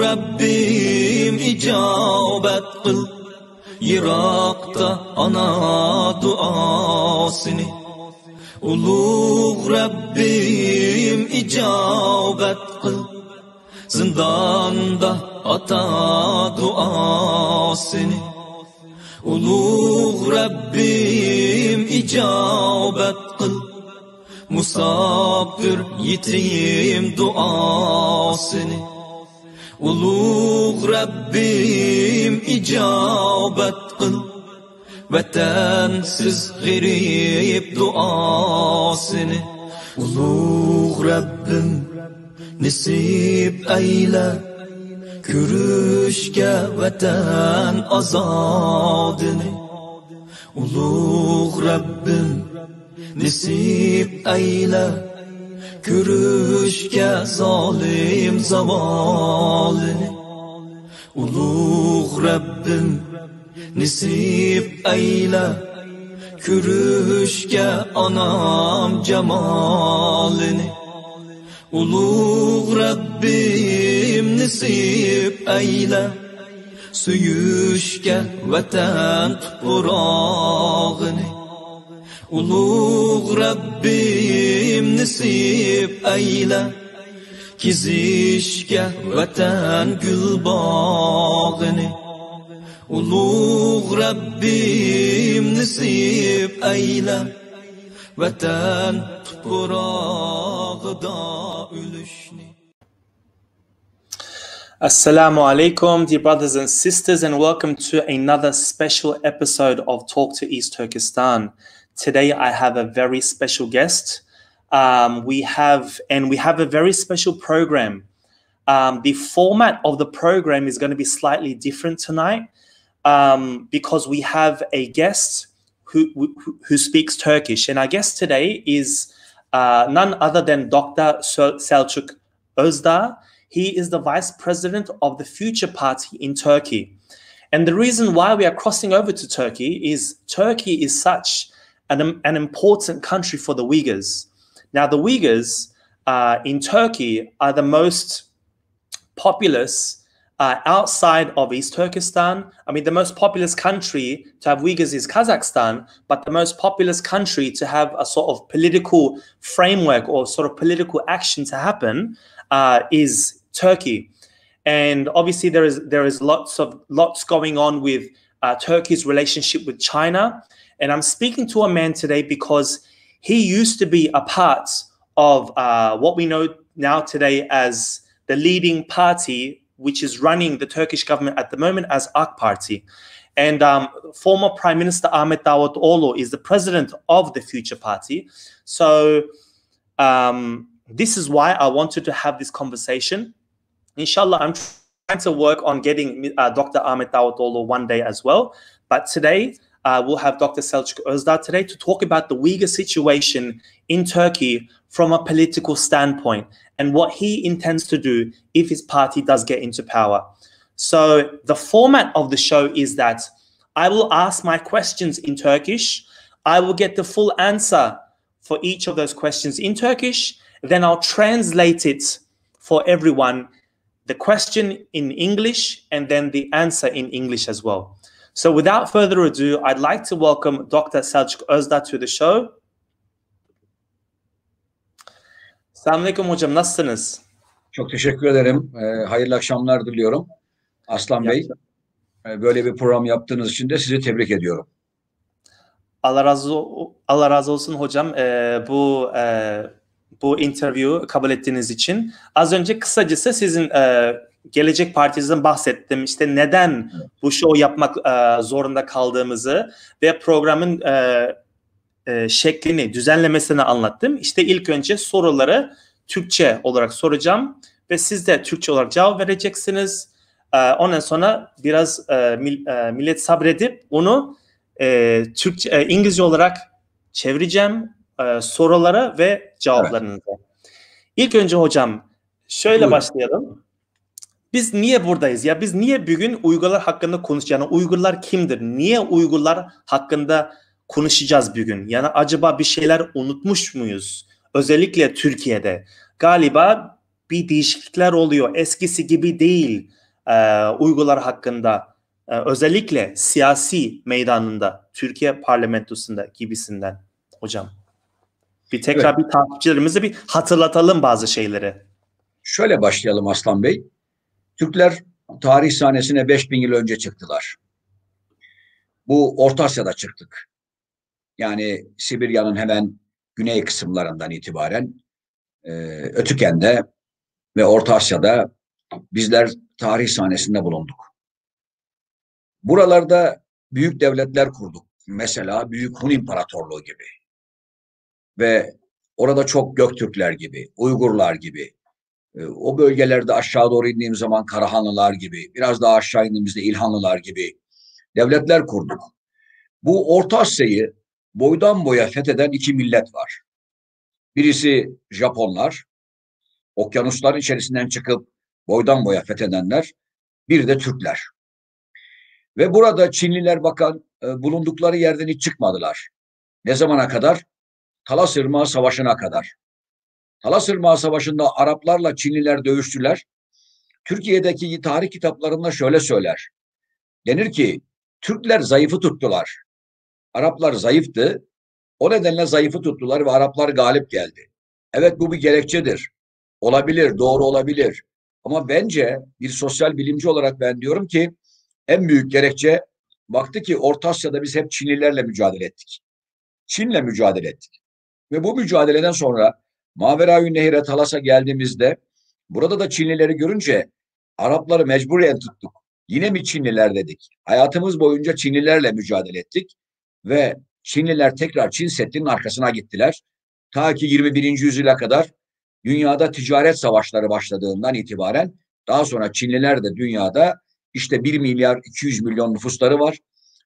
Rabbim icabet kıl, Yirakta ana duasını. Ulug Rabbim icabet kıl, Zindanda ata duasını. Ulug Rabbim icabet kıl, Musafir yetim duasını. Ulug Rabbim icabet kıl, Vatansiz g'arib duasını. Ulug Rabbim nasib ayla, Ko'rishga vatan azodini. Ulug Rabbim nasib ayla, Ko'rishga zolim zavolini. Ulug Rabbim nasib ayla, Ko'rishga onam jamolini. Ulug Rabbim nasib ayla, Suyishga vatan tuprog'ini. Ulug Rabbim nasib ayla, Kezishga vatan gulbog'ini. Ulug Rabbim nasib ayla, Vatan tuprog'ida o'lishni. Assalamu alaikum, dear brothers and sisters, and welcome to another special episode of Talk to East Turkestan. Today I have a very special guest. We have a very special program. The format of the program is going to be slightly different tonight because we have a guest who speaks Turkish, and our guest today is none other than Dr. Selçuk Özdağ. He is the vice president of the Future Party in Turkey. And the reason why we are crossing over to Turkey is such an important country for the Uyghurs. Now, the Uyghurs in Turkey are the most populous outside of East Turkestan. I mean, the most populous country to have Uyghurs is Kazakhstan, but the most populous country to have a sort of political framework or sort of political action to happen is Turkey. And obviously there is lots going on with Turkey's relationship with China. And I'm speaking to a man today because he used to be a part of what we know now today as the leading party, which is running the Turkish government at the moment, as AK Party. And former Prime Minister Ahmet Davutoğlu is the president of the Future Party. So this is why I wanted to have this conversation. Inshallah, I'm trying to work on getting Dr. Ahmet Davutoğlu one day as well. But today, we'll have Dr. Selçuk Özdağ today to talk about the Uyghur situation in Turkey from a political standpoint and what he intends to do if his party does get into power. So the format of the show is that I will ask my questions in Turkish. I will get the full answer for each of those questions in Turkish. Then I'll translate it for everyone, the question in English and then the answer in English as well. So without further ado, I'd like to welcome Dr. Selçuk Özdağ to the show. Selamünaleyküm hocam, nasılsınız? Çok teşekkür ederim. Hayırlı akşamlar diliyorum. Aslan Bey, böyle bir program yaptığınız için de sizi tebrik ediyorum. Allah razı olsun hocam. Bu interview'u kabul ettiğiniz için. Az önce kısacası sizin Gelecek Partinizden bahsettim. İşte neden bu show yapmak zorunda kaldığımızı ve programın şeklini, düzenlemesini anlattım. İşte ilk önce soruları Türkçe olarak soracağım ve siz de Türkçe olarak cevap vereceksiniz. Ondan sonra biraz millet sabredip onu Türkçe, İngilizce olarak çevireceğim sorulara ve cevaplarınıza. Evet. İlk önce hocam şöyle başlayalım. Biz niye buradayız ya? Biz niye bugün Uygurlar hakkında konuşacağız? Yani Uygurlar kimdir? Niye Uygurlar hakkında konuşacağız bugün? Yani acaba bir şeyler unutmuş muyuz? Özellikle Türkiye'de. Galiba bir değişiklikler oluyor. Eskisi gibi değil Uygurlar hakkında. Özellikle siyasi meydanında, Türkiye parlamentosunda gibisinden hocam. Bir tekrar bir takipçilerimize bir hatırlatalım bazı şeyleri. Şöyle başlayalım Aslan Bey. Türkler tarih sahnesine 5000 yıl önce çıktılar. Bu Orta Asya'da çıktık. Yani Sibirya'nın hemen güney kısımlarından itibaren Ötüken'de ve Orta Asya'da bizler tarih sahnesinde bulunduk. Buralarda büyük devletler kurduk. Mesela Büyük Hun İmparatorluğu gibi. Ve orada çok Göktürkler gibi, Uygurlar gibi, o bölgelerde aşağı doğru indiğim zaman Karahanlılar gibi, biraz daha aşağı indiğimizde İlhanlılar gibi devletler kurduk. Bu Orta Asya'yı boydan boya fetheden iki millet var. Birisi Japonlar, okyanusların içerisinden çıkıp boydan boya fethedenler, bir de Türkler. Ve burada Çinliler bulundukları yerden hiç çıkmadılar. Ne zamana kadar? Talas Irmağı Savaşı'na kadar. Talas Irmağı Savaşı'nda Araplarla Çinliler dövüştüler. Türkiye'deki tarih kitaplarında şöyle söyler. Denir ki Türkler zayıfı tuttular. Araplar zayıftı. O nedenle zayıfı tuttular ve Araplar galip geldi. Evet, bu bir gerekçedir. Olabilir, doğru olabilir. Ama bence bir sosyal bilimci olarak ben diyorum ki en büyük gerekçe, baktı ki Orta Asya'da biz hep Çinlilerle mücadele ettik. Çin'le mücadele ettik. Ve bu mücadeleden sonra Maveraü Nehir'e Talas'a geldiğimizde burada da Çinlileri görünce Arapları mecburen tuttuk. Yine mi Çinliler dedik. Hayatımız boyunca Çinlilerle mücadele ettik ve Çinliler tekrar Çin Seddi'nin arkasına gittiler. Ta ki 21. yüzyıla kadar dünyada ticaret savaşları başladığından itibaren daha sonra Çinliler de dünyada işte 1 milyar 200 milyon nüfusları var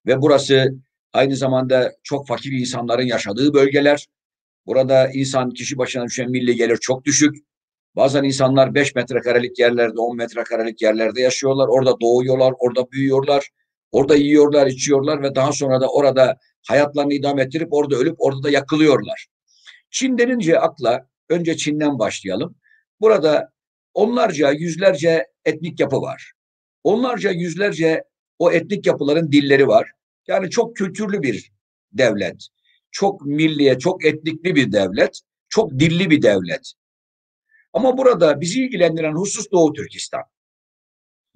ve burası aynı zamanda çok fakir insanların yaşadığı bölgeler. Burada kişi başına düşen milli gelir çok düşük. Bazen insanlar 5 metrekarelik yerlerde, 10 metrekarelik yerlerde yaşıyorlar. Orada doğuyorlar, orada büyüyorlar, orada yiyorlar, içiyorlar ve daha sonra da orada hayatlarını idame ettirip orada ölüp orada da yakılıyorlar. Çin denince akla önce Çin'den başlayalım. Burada onlarca, yüzlerce etnik yapı var. Onlarca, yüzlerce o etnik yapıların dilleri var. Yani çok kültürlü bir devlet. Çok milliye, çok etnikli bir devlet. Çok dilli bir devlet. Ama burada bizi ilgilendiren husus Doğu Türkistan.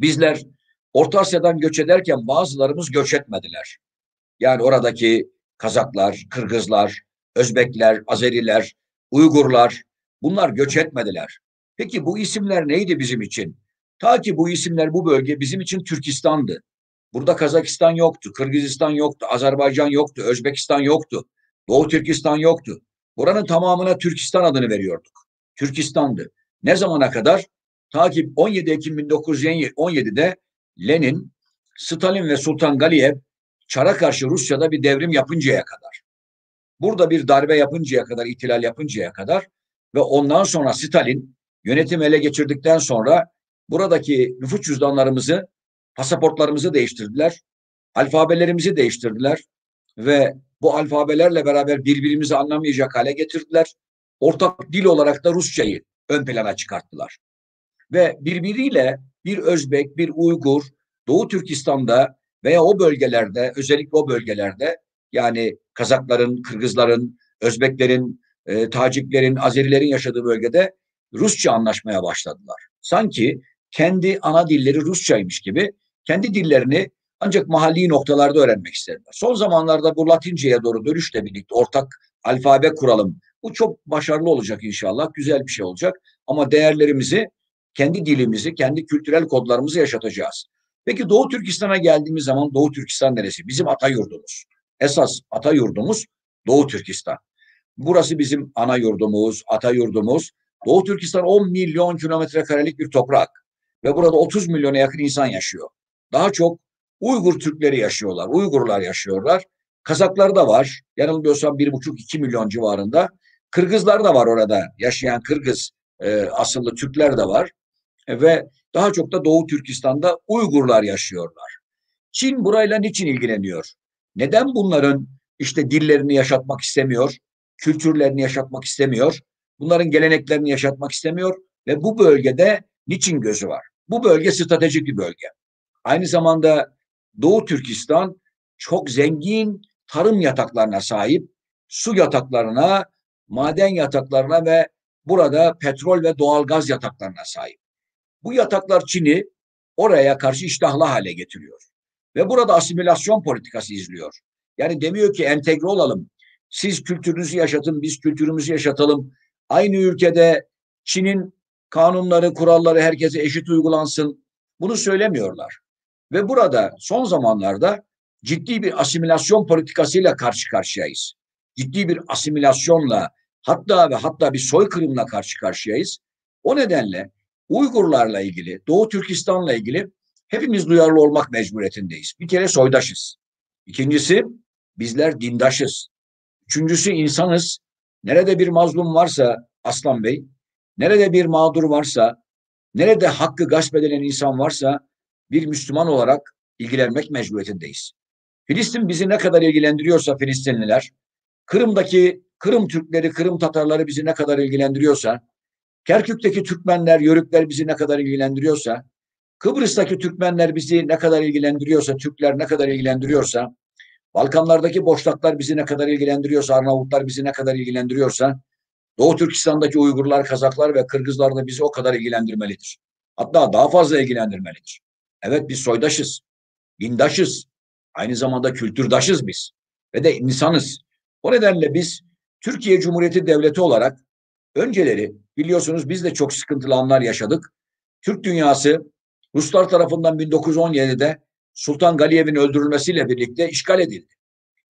Bizler Orta Asya'dan göç ederken bazılarımız göç etmediler. Yani oradaki Kazaklar, Kırgızlar, Özbekler, Azeriler, Uygurlar, bunlar göç etmediler. Peki bu isimler neydi bizim için? Ta ki bu isimler, bu bölge bizim için Türkistan'dı. Burada Kazakistan yoktu, Kırgızistan yoktu, Azerbaycan yoktu, Özbekistan yoktu, Doğu Türkistan yoktu. Buranın tamamına Türkistan adını veriyorduk. Türkistan'dı. Ne zamana kadar? Ta ki 17 Ekim 1917'de Lenin, Stalin ve Sultan Galiyev Çar'a karşı Rusya'da bir devrim yapıncaya kadar. Burada bir darbe yapıncaya kadar, ihtilal yapıncaya kadar ve ondan sonra Stalin yönetimi ele geçirdikten sonra buradaki nüfus cüzdanlarımızı, pasaportlarımızı değiştirdiler, alfabelerimizi değiştirdiler ve bu alfabelerle beraber birbirimizi anlamayacak hale getirdiler. Ortak dil olarak da Rusçayı ön plana çıkarttılar. Ve birbiriyle bir Özbek, bir Uygur, Doğu Türkistan'da veya o bölgelerde, özellikle o bölgelerde yani Kazakların, Kırgızların, Özbeklerin, Taciklerin, Azerilerin yaşadığı bölgede Rusça anlaşmaya başladılar. Sanki kendi ana dilleri Rusçaymış gibi kendi dillerini ancak mahalli noktalarda öğrenmek istediler. Son zamanlarda bu Latince'ye doğru dönüşle birlikte ortak alfabe kuralım. Bu çok başarılı olacak inşallah, güzel bir şey olacak. Ama değerlerimizi, kendi dilimizi, kendi kültürel kodlarımızı yaşatacağız. Peki Doğu Türkistan'a geldiğimiz zaman Doğu Türkistan neresi? Bizim ata yurdumuz. Esas ata yurdumuz Doğu Türkistan. Burası bizim ana yurdumuz, ata yurdumuz. Doğu Türkistan 10 milyon kilometre karelik bir toprak. Ve burada 30 milyona yakın insan yaşıyor. Daha çok Uygur Türkleri yaşıyorlar, Uygurlar yaşıyorlar. Kazaklar da var. Yanılmıyorsam 1,5-2 milyon civarında. Kırgızlar da var orada. Yaşayan Kırgız asıllı Türkler de var. Ve daha çok da Doğu Türkistan'da Uygurlar yaşıyorlar. Çin burayla niçin ilgileniyor? Neden bunların işte dillerini yaşatmak istemiyor, kültürlerini yaşatmak istemiyor, bunların geleneklerini yaşatmak istemiyor? Ve bu bölgede niçin gözü var? Bu bölge stratejik bir bölge. Aynı zamanda Doğu Türkistan çok zengin tarım yataklarına sahip, su yataklarına, maden yataklarına ve burada petrol ve doğalgaz yataklarına sahip. Bu yataklar Çin'i oraya karşı iştahlı hale getiriyor. Ve burada asimilasyon politikası izliyor. Yani demiyor ki entegre olalım. Siz kültürünüzü yaşatın, biz kültürümüzü yaşatalım. Aynı ülkede Çin'in kanunları, kuralları herkese eşit uygulansın. Bunu söylemiyorlar. Ve burada son zamanlarda ciddi bir asimilasyon politikasıyla karşı karşıyayız. Ciddi bir asimilasyonla hatta bir soykırımla karşı karşıyayız. O nedenle Uygurlarla ilgili, Doğu Türkistan'la ilgili hepimiz duyarlı olmak mecburiyetindeyiz. Bir kere soydaşız. İkincisi bizler dindaşız. Üçüncüsü insanız. Nerede bir mazlum varsa Aslan Bey, nerede bir mağdur varsa, nerede hakkı gasp edilen insan varsa bir Müslüman olarak ilgilenmek mecburiyetindeyiz. Filistin bizi ne kadar ilgilendiriyorsa Filistinliler, Kırım'daki Kırım Türkleri, Kırım Tatarları bizi ne kadar ilgilendiriyorsa, Kerkük'teki Türkmenler, Yörükler bizi ne kadar ilgilendiriyorsa, Kıbrıs'taki Türkmenler bizi ne kadar ilgilendiriyorsa, Türkler ne kadar ilgilendiriyorsa, Balkanlardaki Boşnaklar bizi ne kadar ilgilendiriyorsa, Arnavutlar bizi ne kadar ilgilendiriyorsa, Doğu Türkistan'daki Uygurlar, Kazaklar ve Kırgızlar da bizi o kadar ilgilendirmelidir. Hatta daha fazla ilgilendirmelidir. Evet biz soydaşız, dindaşız, aynı zamanda kültürdaşız biz ve de insanız. O nedenle biz Türkiye Cumhuriyeti Devleti olarak önceleri biliyorsunuz biz de çok sıkıntılı anlar yaşadık. Türk dünyası Ruslar tarafından 1917'de Sultan Galiyev'in öldürülmesiyle birlikte işgal edildi.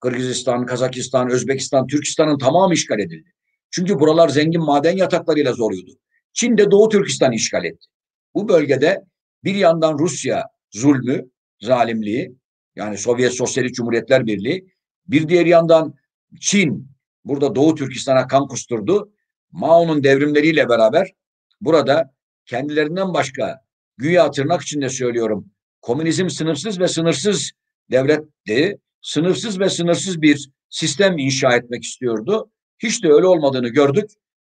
Kırgızistan, Kazakistan, Özbekistan, Türkistan'ın tamamı işgal edildi. Çünkü buralar zengin maden yataklarıyla doluydu. Çin de Doğu Türkistan'ı işgal etti. Bu bölgede bir yandan Rusya zulmü, zalimliği, yani Sovyet Sosyalist Cumhuriyetler Birliği, bir diğer yandan Çin burada Doğu Türkistan'a kan kusturdu. Mao'nun devrimleriyle beraber burada kendilerinden başka güya tırnak içinde söylüyorum komünizm sınıfsız ve sınırsız devletti. Sınırsız ve sınırsız bir sistem inşa etmek istiyordu. Hiç de öyle olmadığını gördük.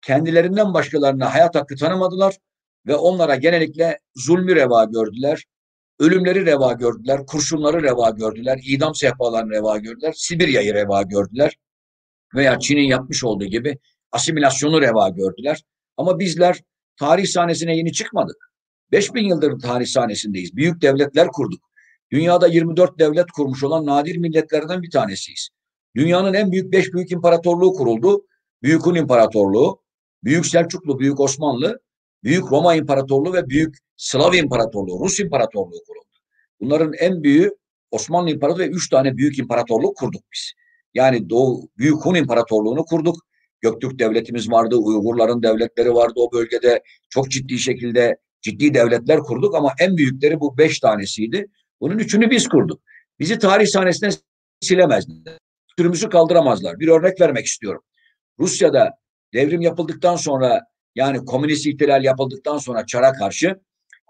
Kendilerinden başkalarına hayat hakkı tanımadılar ve onlara genellikle zulmü reva gördüler. Ölümleri reva gördüler, kurşunları reva gördüler, idam sehpalarını reva gördüler, Sibirya'yı reva gördüler veya Çin'in yapmış olduğu gibi asimilasyonu reva gördüler. Ama bizler tarih sahnesine yeni çıkmadık. 5000 yıldır tarih sahnesindeyiz. Büyük devletler kurduk. Dünyada 24 devlet kurmuş olan nadir milletlerden bir tanesiyiz. Dünyanın en büyük 5 büyük imparatorluğu kuruldu. Büyük Hun İmparatorluğu, Büyük Selçuklu, Büyük Osmanlı, Büyük Roma İmparatorluğu ve Büyük Slav İmparatorluğu, Rus İmparatorluğu kuruldu. Bunların en büyüğü Osmanlı İmparatorluğu ve 3 tane büyük imparatorluk kurduk biz. Yani Büyük Hun İmparatorluğu'nu kurduk. Göktürk devletimiz vardı, Uygurların devletleri vardı o bölgede. Çok ciddi şekilde ciddi devletler kurduk ama en büyükleri bu 5 tanesiydi. Bunun 3'ünü biz kurduk. Bizi tarih sahnesinden silemezler. Türümüzü kaldıramazlar. Bir örnek vermek istiyorum. Rusya'da devrim yapıldıktan sonra yani komünist ihtilal yapıldıktan sonra Çar'a karşı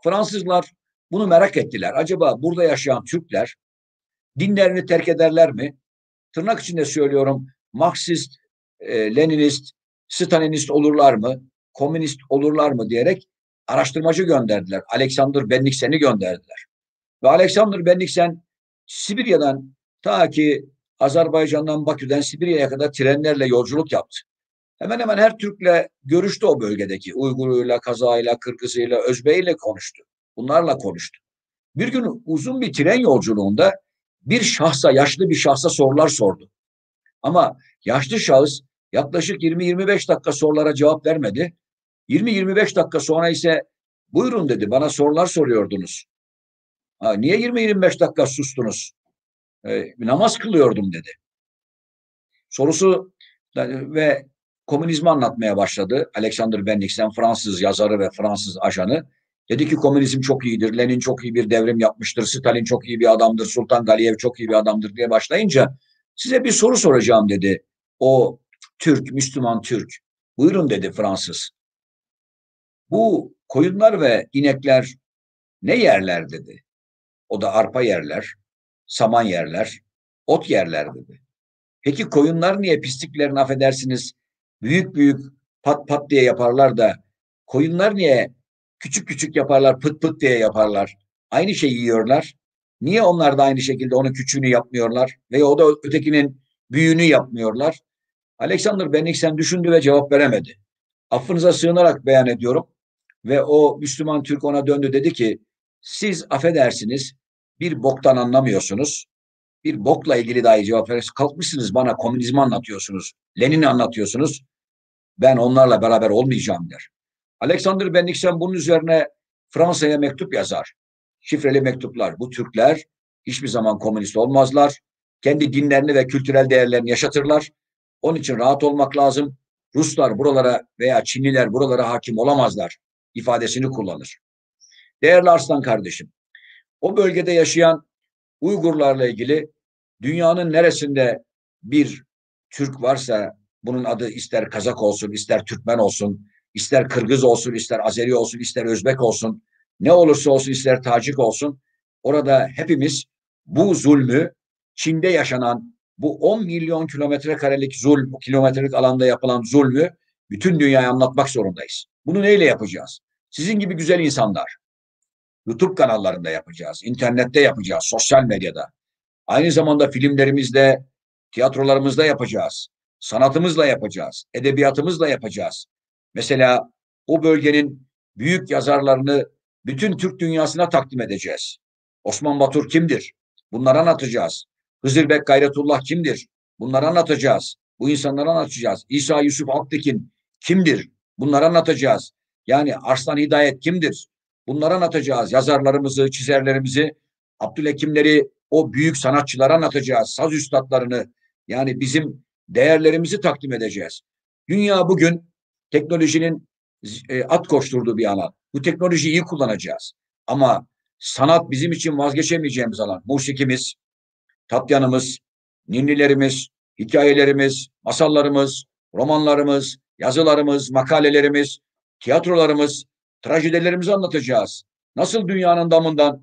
Fransızlar bunu merak ettiler. Acaba burada yaşayan Türkler dinlerini terk ederler mi? Tırnak içinde söylüyorum Marksist, Leninist, Stalinist olurlar mı? Komünist olurlar mı diyerek araştırmacı gönderdiler. Alexander Bennigsen'i gönderdiler. Ve Alexander Bennigsen Sibirya'dan ta ki Azerbaycan'dan Bakü'den Sibirya'ya kadar trenlerle yolculuk yaptı. Hemen hemen her Türk'le görüştü o bölgedeki. Uygur'uyla, Kazağıyla, Kırgız'ıyla, Özbek'iyle konuştu. Bunlarla konuştu. Bir gün uzun bir tren yolculuğunda bir şahsa, yaşlı bir şahsa sorular sordu. Ama yaşlı şahıs yaklaşık 20-25 dakika sorulara cevap vermedi. 20-25 dakika sonra ise buyurun dedi bana sorular soruyordunuz. Niye 20-25 dakika sustunuz? Namaz kılıyordum dedi. Sorusu ve komünizmi anlatmaya başladı. Alexander Bennigsen Fransız yazarı ve Fransız ajanı. Dedi ki komünizm çok iyidir, Lenin çok iyi bir devrim yapmıştır, Stalin çok iyi bir adamdır, Sultan Galiyev çok iyi bir adamdır diye başlayınca size bir soru soracağım dedi. O Türk, Müslüman Türk. Buyurun dedi Fransız. Bu koyunlar ve inekler ne yerler dedi. O da arpa yerler, saman yerler, ot yerler dedi. Peki koyunlar niye pisliklerini affedersiniz büyük büyük pat pat diye yaparlar da Koyunlar niye küçük küçük yaparlar, pıt pıt diye yaparlar? Aynı şeyi yiyorlar. Niye onlar da aynı şekilde onun küçüğünü yapmıyorlar? Veya o da ötekinin büyüğünü yapmıyorlar? Alexander Bennigsen düşündü ve cevap veremedi. Affınıza sığınarak beyan ediyorum. Ve o Müslüman Türk ona döndü, dedi ki siz affedersiniz bir boktan anlamıyorsunuz. Bir bokla ilgili dahi cevap veriyorsunuz. Kalkmışsınız bana komünizmi anlatıyorsunuz. Lenin'i anlatıyorsunuz. Ben onlarla beraber olmayacağım der. Alexander Bennigsen bunun üzerine Fransa'ya mektup yazar. Şifreli mektuplar. Bu Türkler hiçbir zaman komünist olmazlar. Kendi dinlerini ve kültürel değerlerini yaşatırlar. Onun için rahat olmak lazım. Ruslar buralara veya Çinliler buralara hakim olamazlar ifadesini kullanır. Değerli Arslan kardeşim, o bölgede yaşayan Uygurlarla ilgili dünyanın neresinde bir Türk varsa, bunun adı ister Kazak olsun, ister Türkmen olsun, ister Kırgız olsun, ister Azeri olsun, ister Özbek olsun, ne olursa olsun, ister Tacik olsun, orada hepimiz bu zulmü, Çin'de yaşanan bu 10 milyon kilometre karelik zulm, kilometrelik alanda yapılan zulmü bütün dünyaya anlatmak zorundayız. Bunu neyle yapacağız? Sizin gibi güzel insanlar. YouTube kanallarında yapacağız, internette yapacağız, sosyal medyada. Aynı zamanda filmlerimizde, tiyatrolarımızda yapacağız. Sanatımızla yapacağız, edebiyatımızla yapacağız. Mesela o bölgenin büyük yazarlarını bütün Türk dünyasına takdim edeceğiz. Osman Batur kimdir? Bunları anlatacağız. Hızırbek Gayretullah kimdir? Bunları anlatacağız. Bu insanları anlatacağız. İsa Yusuf Aktekin kimdir? Bunları anlatacağız. Yani Arslan Hidayet kimdir? Bunları anlatacağız. Yazarlarımızı, çizerlerimizi, Abdülhekimleri, o büyük sanatçıları anlatacağız. Saz üstadlarını, yani bizim değerlerimizi takdim edeceğiz. Dünya bugün teknolojinin at koşturduğu bir alan. Bu teknolojiyi iyi kullanacağız. Ama sanat bizim için vazgeçemeyeceğimiz alan. Musikimiz, tatyanımız, ninnilerimiz, hikayelerimiz, masallarımız, romanlarımız, yazılarımız, makalelerimiz, tiyatrolarımız, trajedilerimizi anlatacağız. Nasıl dünyanın damından,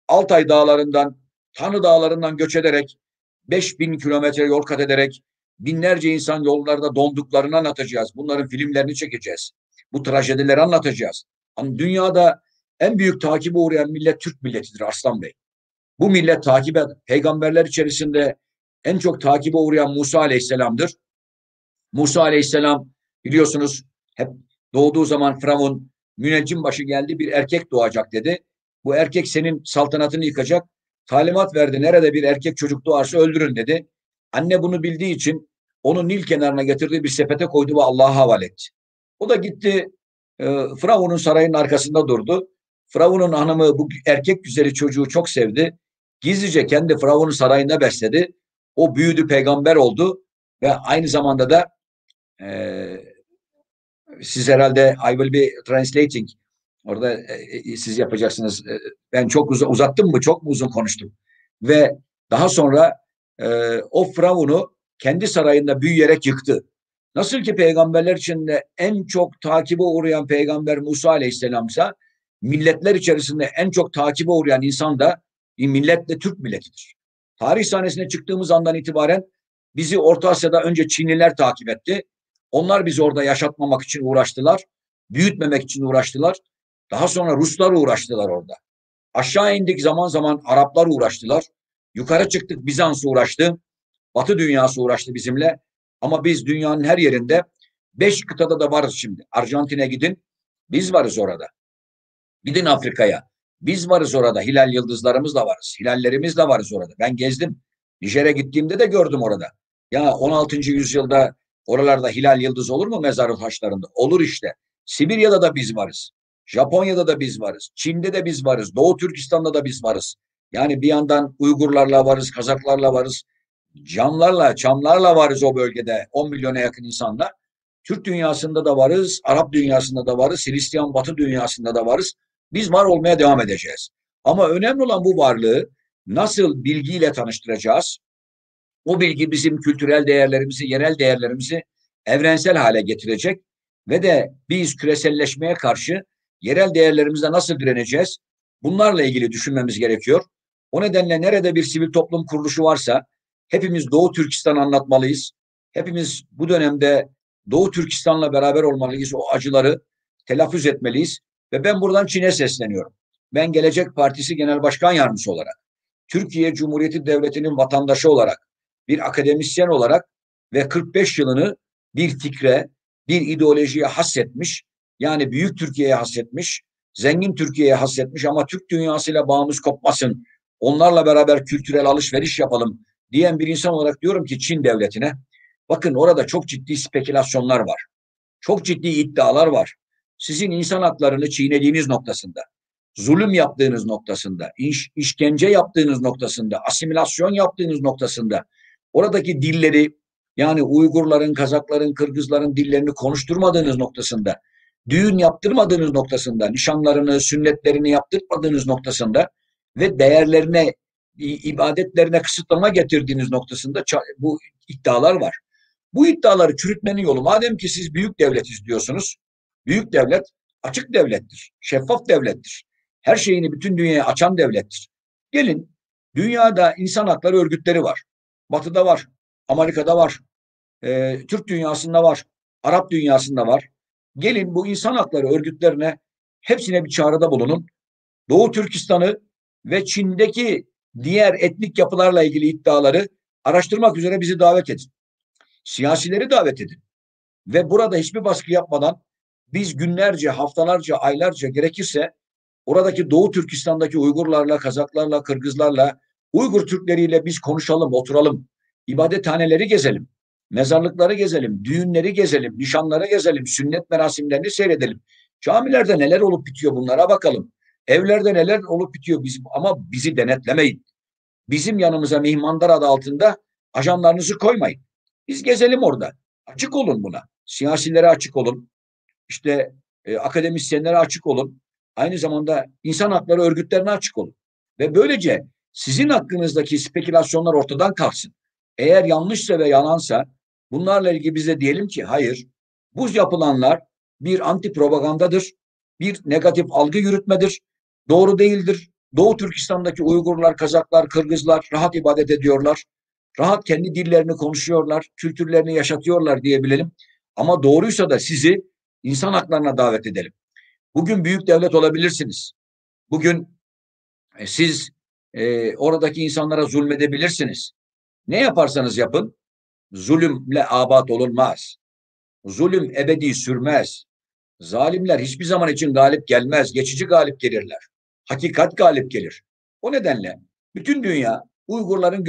Altay dağlarından, Tanrı dağlarından göç ederek, 5000 kilometre yol kat ederek, binlerce insan yollarda donduklarını anlatacağız. Bunların filmlerini çekeceğiz. Bu trajedileri anlatacağız. Hani dünyada en büyük takibe uğrayan millet Türk milletidir Arslan Bey. Bu millet takip eder. Peygamberler içerisinde en çok takibe uğrayan Musa Aleyhisselam'dır. Musa Aleyhisselam biliyorsunuz hep doğduğu zaman Firavun müneccim başı geldi, bir erkek doğacak dedi. Bu erkek senin saltanatını yıkacak. Talimat verdi, nerede bir erkek çocuk doğarsa öldürün dedi. Anne bunu bildiği için onu Nil kenarına getirdi, bir sepete koydu ve Allah'a havale etti. O da gitti Firavun'un sarayının arkasında durdu. Firavun'un hanımı bu erkek güzeli çocuğu çok sevdi. Gizlice kendi Firavun'un sarayında besledi. O büyüdü, peygamber oldu ve aynı zamanda da siz herhalde I will be translating. Orada siz yapacaksınız. Ben çok uzattım mı? Çok mu uzun konuştum? Ve daha sonra o Firavun'u kendi sarayında büyüyerek yıktı. Nasıl ki peygamberler içinde en çok takibe uğrayan peygamber Musa Aleyhisselam'sa, milletler içerisinde en çok takibe uğrayan insan da bir millet de Türk milletidir. Tarih sahnesine çıktığımız andan itibaren bizi Orta Asya'da önce Çinliler takip etti. Onlar bizi orada yaşatmamak için uğraştılar. Büyütmemek için uğraştılar. Daha sonra Ruslar uğraştılar orada. Aşağı indik, zaman zaman Araplar uğraştılar. Yukarı çıktık, Bizans uğraştı. Batı dünyası uğraştı bizimle. Ama biz dünyanın her yerinde 5 kıtada da varız şimdi. Arjantin'e gidin, biz varız orada. Gidin Afrika'ya, biz varız orada. Hilal yıldızlarımızla varız. Hilallerimizle varız orada. Ben gezdim. Nijer'e gittiğimde de gördüm orada. Ya 16. yüzyılda oralarda hilal yıldız olur mu mezarı taşlarında? Olur işte. Sibirya'da da biz varız. Japonya'da da biz varız. Çin'de de biz varız. Doğu Türkistan'da da biz varız. Yani bir yandan Uygurlarla varız, Kazaklarla varız. Camlarla, Çamlarla varız o bölgede. 10 milyona yakın insanla. Türk dünyasında da varız, Arap dünyasında da varız, Hristiyan Batı dünyasında da varız. Biz var olmaya devam edeceğiz. Ama önemli olan bu varlığı nasıl bilgiyle tanıştıracağız? O bilgi bizim kültürel değerlerimizi, yerel değerlerimizi evrensel hale getirecek ve de biz küreselleşmeye karşı yerel değerlerimizle nasıl direneceğiz? Bunlarla ilgili düşünmemiz gerekiyor. O nedenle nerede bir sivil toplum kuruluşu varsa hepimiz Doğu Türkistan'ı anlatmalıyız. Hepimiz bu dönemde Doğu Türkistan'la beraber olmalıyız. O acıları telaffuz etmeliyiz. Ve ben buradan Çin'e sesleniyorum. Ben Gelecek Partisi Genel Başkan Yardımcısı olarak, Türkiye Cumhuriyeti Devleti'nin vatandaşı olarak, bir akademisyen olarak ve 45 yılını bir fikre, bir ideolojiye hasretmiş, yani büyük Türkiye'ye hasretmiş, zengin Türkiye'ye hasretmiş ama Türk dünyasıyla bağımız kopmasın, onlarla beraber kültürel alışveriş yapalım diyen bir insan olarak diyorum ki Çin devletine, bakın orada çok ciddi spekülasyonlar var. Çok ciddi iddialar var. Sizin insan haklarını çiğnediğiniz noktasında, zulüm yaptığınız noktasında, işkence yaptığınız noktasında, asimilasyon yaptığınız noktasında, oradaki dilleri, yani Uygurların, Kazakların, Kırgızların dillerini konuşturmadığınız noktasında, düğün yaptırmadığınız noktasında, nişanlarını, sünnetlerini yaptırmadığınız noktasında ve değerlerine, ibadetlerine kısıtlama getirdiğiniz noktasında bu iddialar var. Bu iddiaları çürütmenin yolu, madem ki siz büyük devletiz diyorsunuz, büyük devlet açık devlettir, şeffaf devlettir. Her şeyini bütün dünyaya açan devlettir. Gelin, dünyada insan hakları örgütleri var. Batı'da var, Amerika'da var, Türk dünyasında var, Arap dünyasında var. Gelin bu insan hakları örgütlerine hepsine bir çağrıda bulunun. Doğu Türkistan'ı ve Çin'deki diğer etnik yapılarla ilgili iddiaları araştırmak üzere bizi davet edin. Siyasileri davet edin. Ve burada hiçbir baskı yapmadan biz günlerce, haftalarca, aylarca gerekirse oradaki Doğu Türkistan'daki Uygurlarla, Kazaklarla, Kırgızlarla, Uygur Türkleriyle biz konuşalım, oturalım. İbadethaneleri gezelim, mezarlıkları gezelim, düğünleri gezelim, nişanları gezelim, sünnet merasimlerini seyredelim. Camilerde neler olup bitiyor bunlara bakalım. Evlerde neler olup bitiyor ama bizi denetlemeyin. Bizim yanımıza mihmandar adı altında ajanlarınızı koymayın. Biz gezelim orada. Açık olun buna. Siyasilere açık olun. İşte akademisyenlere açık olun. Aynı zamanda insan hakları örgütlerine açık olun. Ve böylece sizin hakkınızdaki spekülasyonlar ortadan kalksın. Eğer yanlışsa ve yalansa bunlarla ilgili bize diyelim ki hayır, bu yapılanlar bir anti propagandadır, bir negatif algı yürütmedir, doğru değildir. Doğu Türkistan'daki Uygurlar, Kazaklar, Kırgızlar rahat ibadet ediyorlar. Rahat kendi dillerini konuşuyorlar, kültürlerini yaşatıyorlar diyebilelim. Ama doğruysa da sizi insan haklarına davet edelim. Bugün büyük devlet olabilirsiniz. Bugün siz oradaki insanlara zulmedebilirsiniz. Ne yaparsanız yapın, zulümle abat olunmaz. Zulüm ebedi sürmez. Zalimler hiçbir zaman için galip gelmez. Geçici galip gelirler. Hakikat galip gelir. O nedenle bütün dünya Uygurların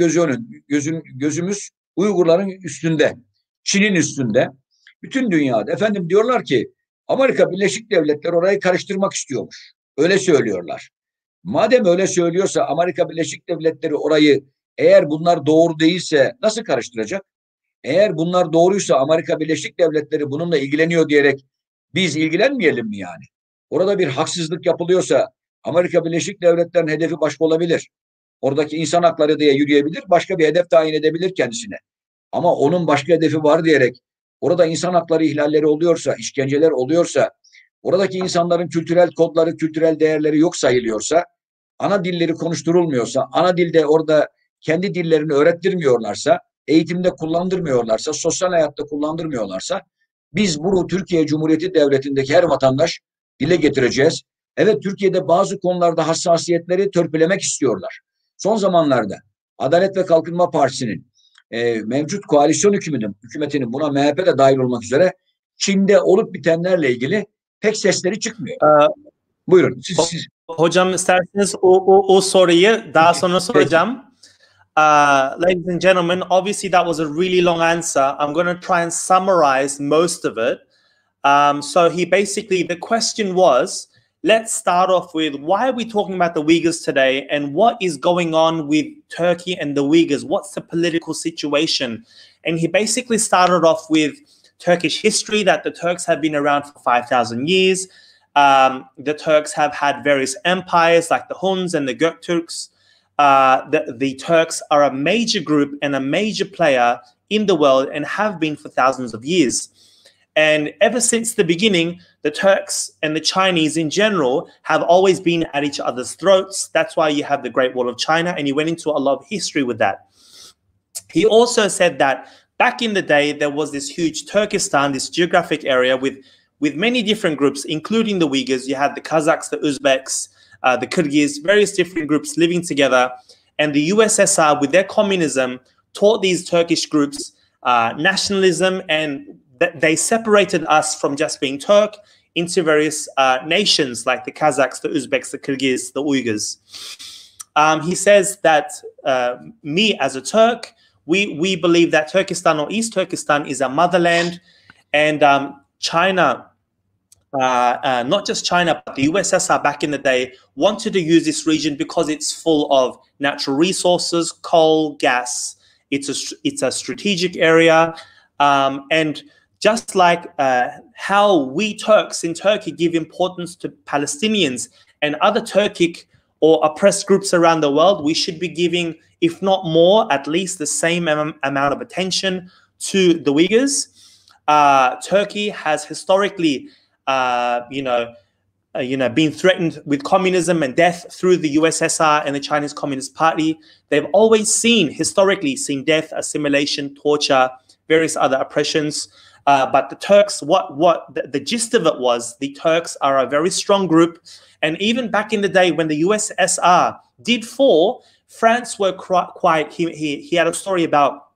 gözümüz Uygurların üstünde. Çin'in üstünde. Bütün dünyada. Efendim diyorlar ki Amerika Birleşik Devletleri orayı karıştırmak istiyormuş. Öyle söylüyorlar. Madem öyle söylüyorsa Amerika Birleşik Devletleri orayı, eğer bunlar doğru değilse nasıl karıştıracak? Eğer bunlar doğruysa Amerika Birleşik Devletleri bununla ilgileniyor diyerek biz ilgilenmeyelim mi yani? Orada bir haksızlık yapılıyorsa Amerika Birleşik Devletleri'nin hedefi başka olabilir. Oradaki insan hakları diye yürüyebilir, başka bir hedef tayin edebilir kendisine. Ama onun başka hedefi var diyerek orada insan hakları ihlalleri oluyorsa, işkenceler oluyorsa, oradaki insanların kültürel kodları, kültürel değerleri yok sayılıyorsa, ana dilleri konuşturulmuyorsa, ana dilde orada kendi dillerini öğrettirmiyorlarsa, eğitimde kullandırmıyorlarsa, sosyal hayatta kullandırmıyorlarsa, biz bunu Türkiye Cumhuriyeti Devleti'ndeki her vatandaş dile getireceğiz. Evet, Türkiye'de bazı konularda hassasiyetleri törpülemek istiyorlar. Son zamanlarda Adalet ve Kalkınma Partisi'nin mevcut koalisyon hükümetinin buna MHP de dahil olmak üzere Çin'de olup bitenlerle ilgili pek sesleri çıkmıyor. Buyurun. Siz. Hocam isterseniz o soruyu daha sonra soracağım. Ladies and gentlemen, obviously that was a really long answer. I'm going to try and summarize most of it. So the question was, let's start off with why are we talking about the Uyghurs today and what is going on with Turkey and the Uyghurs? What's the political situation? And he basically started off with Turkish history, that the Turks have been around for 5,000 years. The Turks have had various empires like the Huns and the Göktürks. The Turks are a major group and a major player in the world and have been for thousands of years. And ever since the beginning, the Turks and the Chinese in general have always been at each other's throats. That's why you have the Great Wall of China, and he went into a lot of history with that. He also said that back in the day, there was this huge Turkestan, this geographic area with with many different groups, including the Uyghurs. You had the Kazakhs, the Uzbeks, the Kyrgyz, various different groups living together. And the USSR, with their communism, taught these Turkish groups nationalism, and they separated us from just being Turk into various nations like the Kazakhs, the Uzbeks, the Kyrgyz, the Uyghurs. He says that me as a Turk, we believe that Turkestan or East Turkestan is a motherland, and China, not just China, but the USSR back in the day wanted to use this region because it's full of natural resources, coal, gas. It's a strategic area, and just like how we Turks in Turkey give importance to Palestinians and other Turkic or oppressed groups around the world, we should be giving, if not more, at least the same amount of attention to the Uyghurs. Turkey has historically, been threatened with communism and death through the USSR and the Chinese Communist Party. They've always historically seen death, assimilation, torture, various other oppressions. But the Turks, the gist of it was, the Turks are a very strong group. And even back in the day when the USSR did fall, France were quite, he had a story about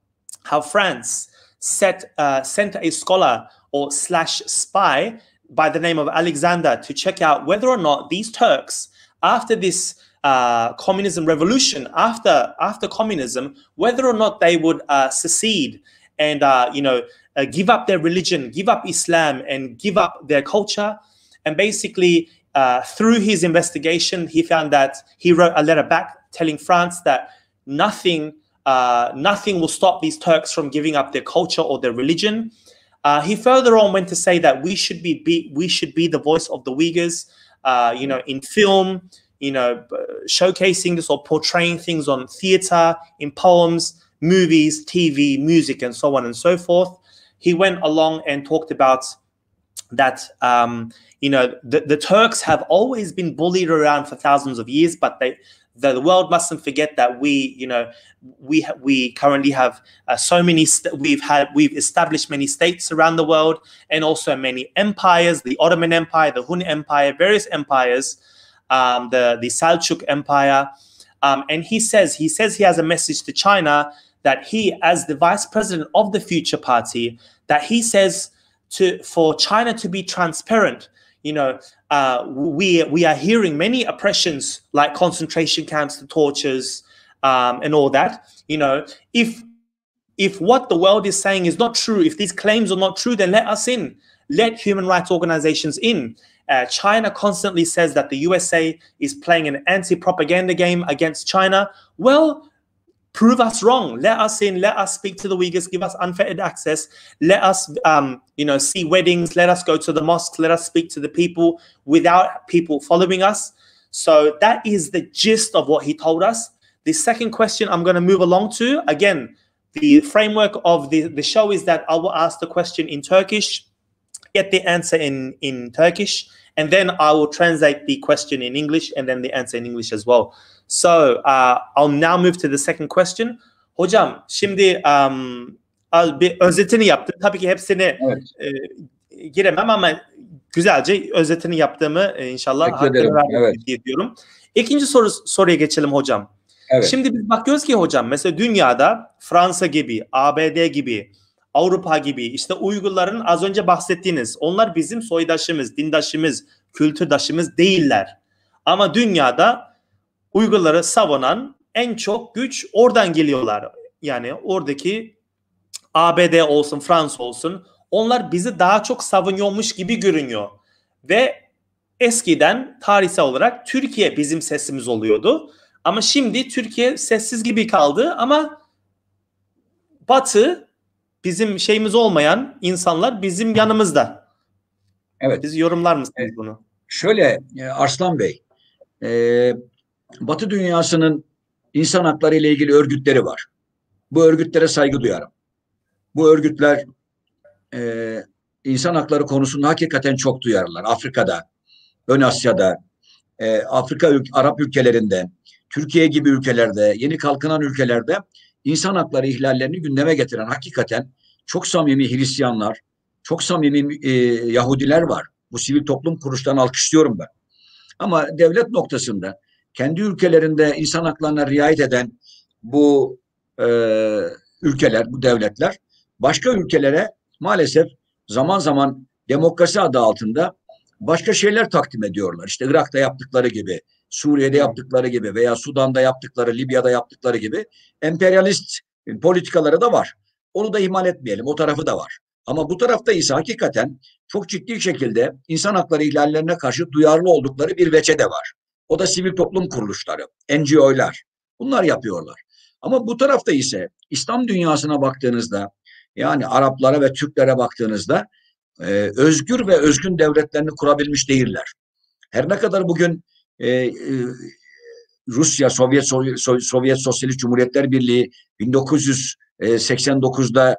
how France sent a scholar or /spy by the name of Alexander to check out whether or not these Turks, after this communism revolution, after communism, whether or not they would secede and give up their religion, give up Islam, and give up their culture. And basically, through his investigation, he found that he wrote a letter back telling France that nothing will stop these Turks from giving up their culture or their religion. He further on went to say that we should be the voice of the Uyghurs, in film, showcasing this or portraying things on theater, in poems, movies, TV, music, and so on and so forth. He went along and talked about that, the Turks have always been bullied around for thousands of years, but the world mustn't forget that we currently have we've established many states around the world, and also many empires, the Ottoman Empire, the Hun Empire, various empires, the Seljuk Empire. And he says he has a message to China that he, as the vice president of the Future Party, that he says for China to be transparent. We are hearing many oppressions like concentration camps, the tortures, and all that. If what the world is saying is not true, if these claims are not true, then let us in. Let human rights organizations in. China constantly says that the USA is playing an anti-propaganda game against China. Well, prove us wrong. Let us in. Let us speak to the Uyghurs. Give us unfettered access. Let us, see weddings. Let us go to the mosques. Let us speak to the people without people following us. So that is the gist of what he told us. The second question I'm going to move along to. Again, the framework of the show is that I will ask the question in Turkish, get the answer in Turkish, and then I will translate the question in English and then the answer in English as well. So I'll now move to the second question. Hocam, şimdi bir özetini yaptım. Tabii ki hepsini giremem ama güzelce özetini yaptığımı inşallah hakkını vermek diye diyorum. İkinci soruya geçelim hocam. Evet. Şimdi biz bakıyoruz ki hocam, mesela dünyada Fransa gibi, ABD gibi, Avrupa gibi, işte Uygurların az önce bahsettiğiniz, onlar bizim soydaşımız, dindaşımız, kültürdaşımız değiller. Ama dünyada Uygurları savunan en çok güç oradan geliyorlar. Yani oradaki ABD olsun, Fransa olsun, onlar bizi daha çok savunuyormuş gibi görünüyor. Ve eskiden tarihsel olarak Türkiye bizim sesimiz oluyordu. Ama şimdi Türkiye sessiz gibi kaldı ama Batı, bizim şeyimiz olmayan insanlar bizim yanımızda. Evet. Siz yorumlar mısınız bunu? Şöyle Arslan Bey, Batı dünyasının insan hakları ile ilgili örgütleri var. Bu örgütlere saygı duyarım. Bu örgütler insan hakları konusunda hakikaten çok duyarlılar. Afrika'da, Ön Asya'da, Arap ülkelerinde, Türkiye gibi ülkelerde, yeni kalkınan ülkelerde insan hakları ihlallerini gündeme getiren hakikaten çok samimi Hristiyanlar, çok samimi Yahudiler var. Bu sivil toplum kuruluşlarını alkışlıyorum ben. Ama devlet noktasında kendi ülkelerinde insan haklarına riayet eden bu e, ülkeler, bu devletler başka ülkelere maalesef zaman zaman demokrasi adı altında başka şeyler takdim ediyorlar. İşte Irak'ta yaptıkları gibi, Suriye'de yaptıkları gibi veya Sudan'da yaptıkları, Libya'da yaptıkları gibi emperyalist politikaları da var. Onu da ihmal etmeyelim. O tarafı da var. Ama bu tarafta ise hakikaten çok ciddi şekilde insan hakları ihlallerine karşı duyarlı oldukları bir veçe de var. O da sivil toplum kuruluşları, NGO'lar. Bunlar yapıyorlar. Ama bu tarafta ise İslam dünyasına baktığınızda, yani Araplara ve Türklere baktığınızda özgür ve özgün devletlerini kurabilmiş değiller. Her ne kadar bugün Rusya, Sovyet Sosyalist Cumhuriyetler Birliği 1989'da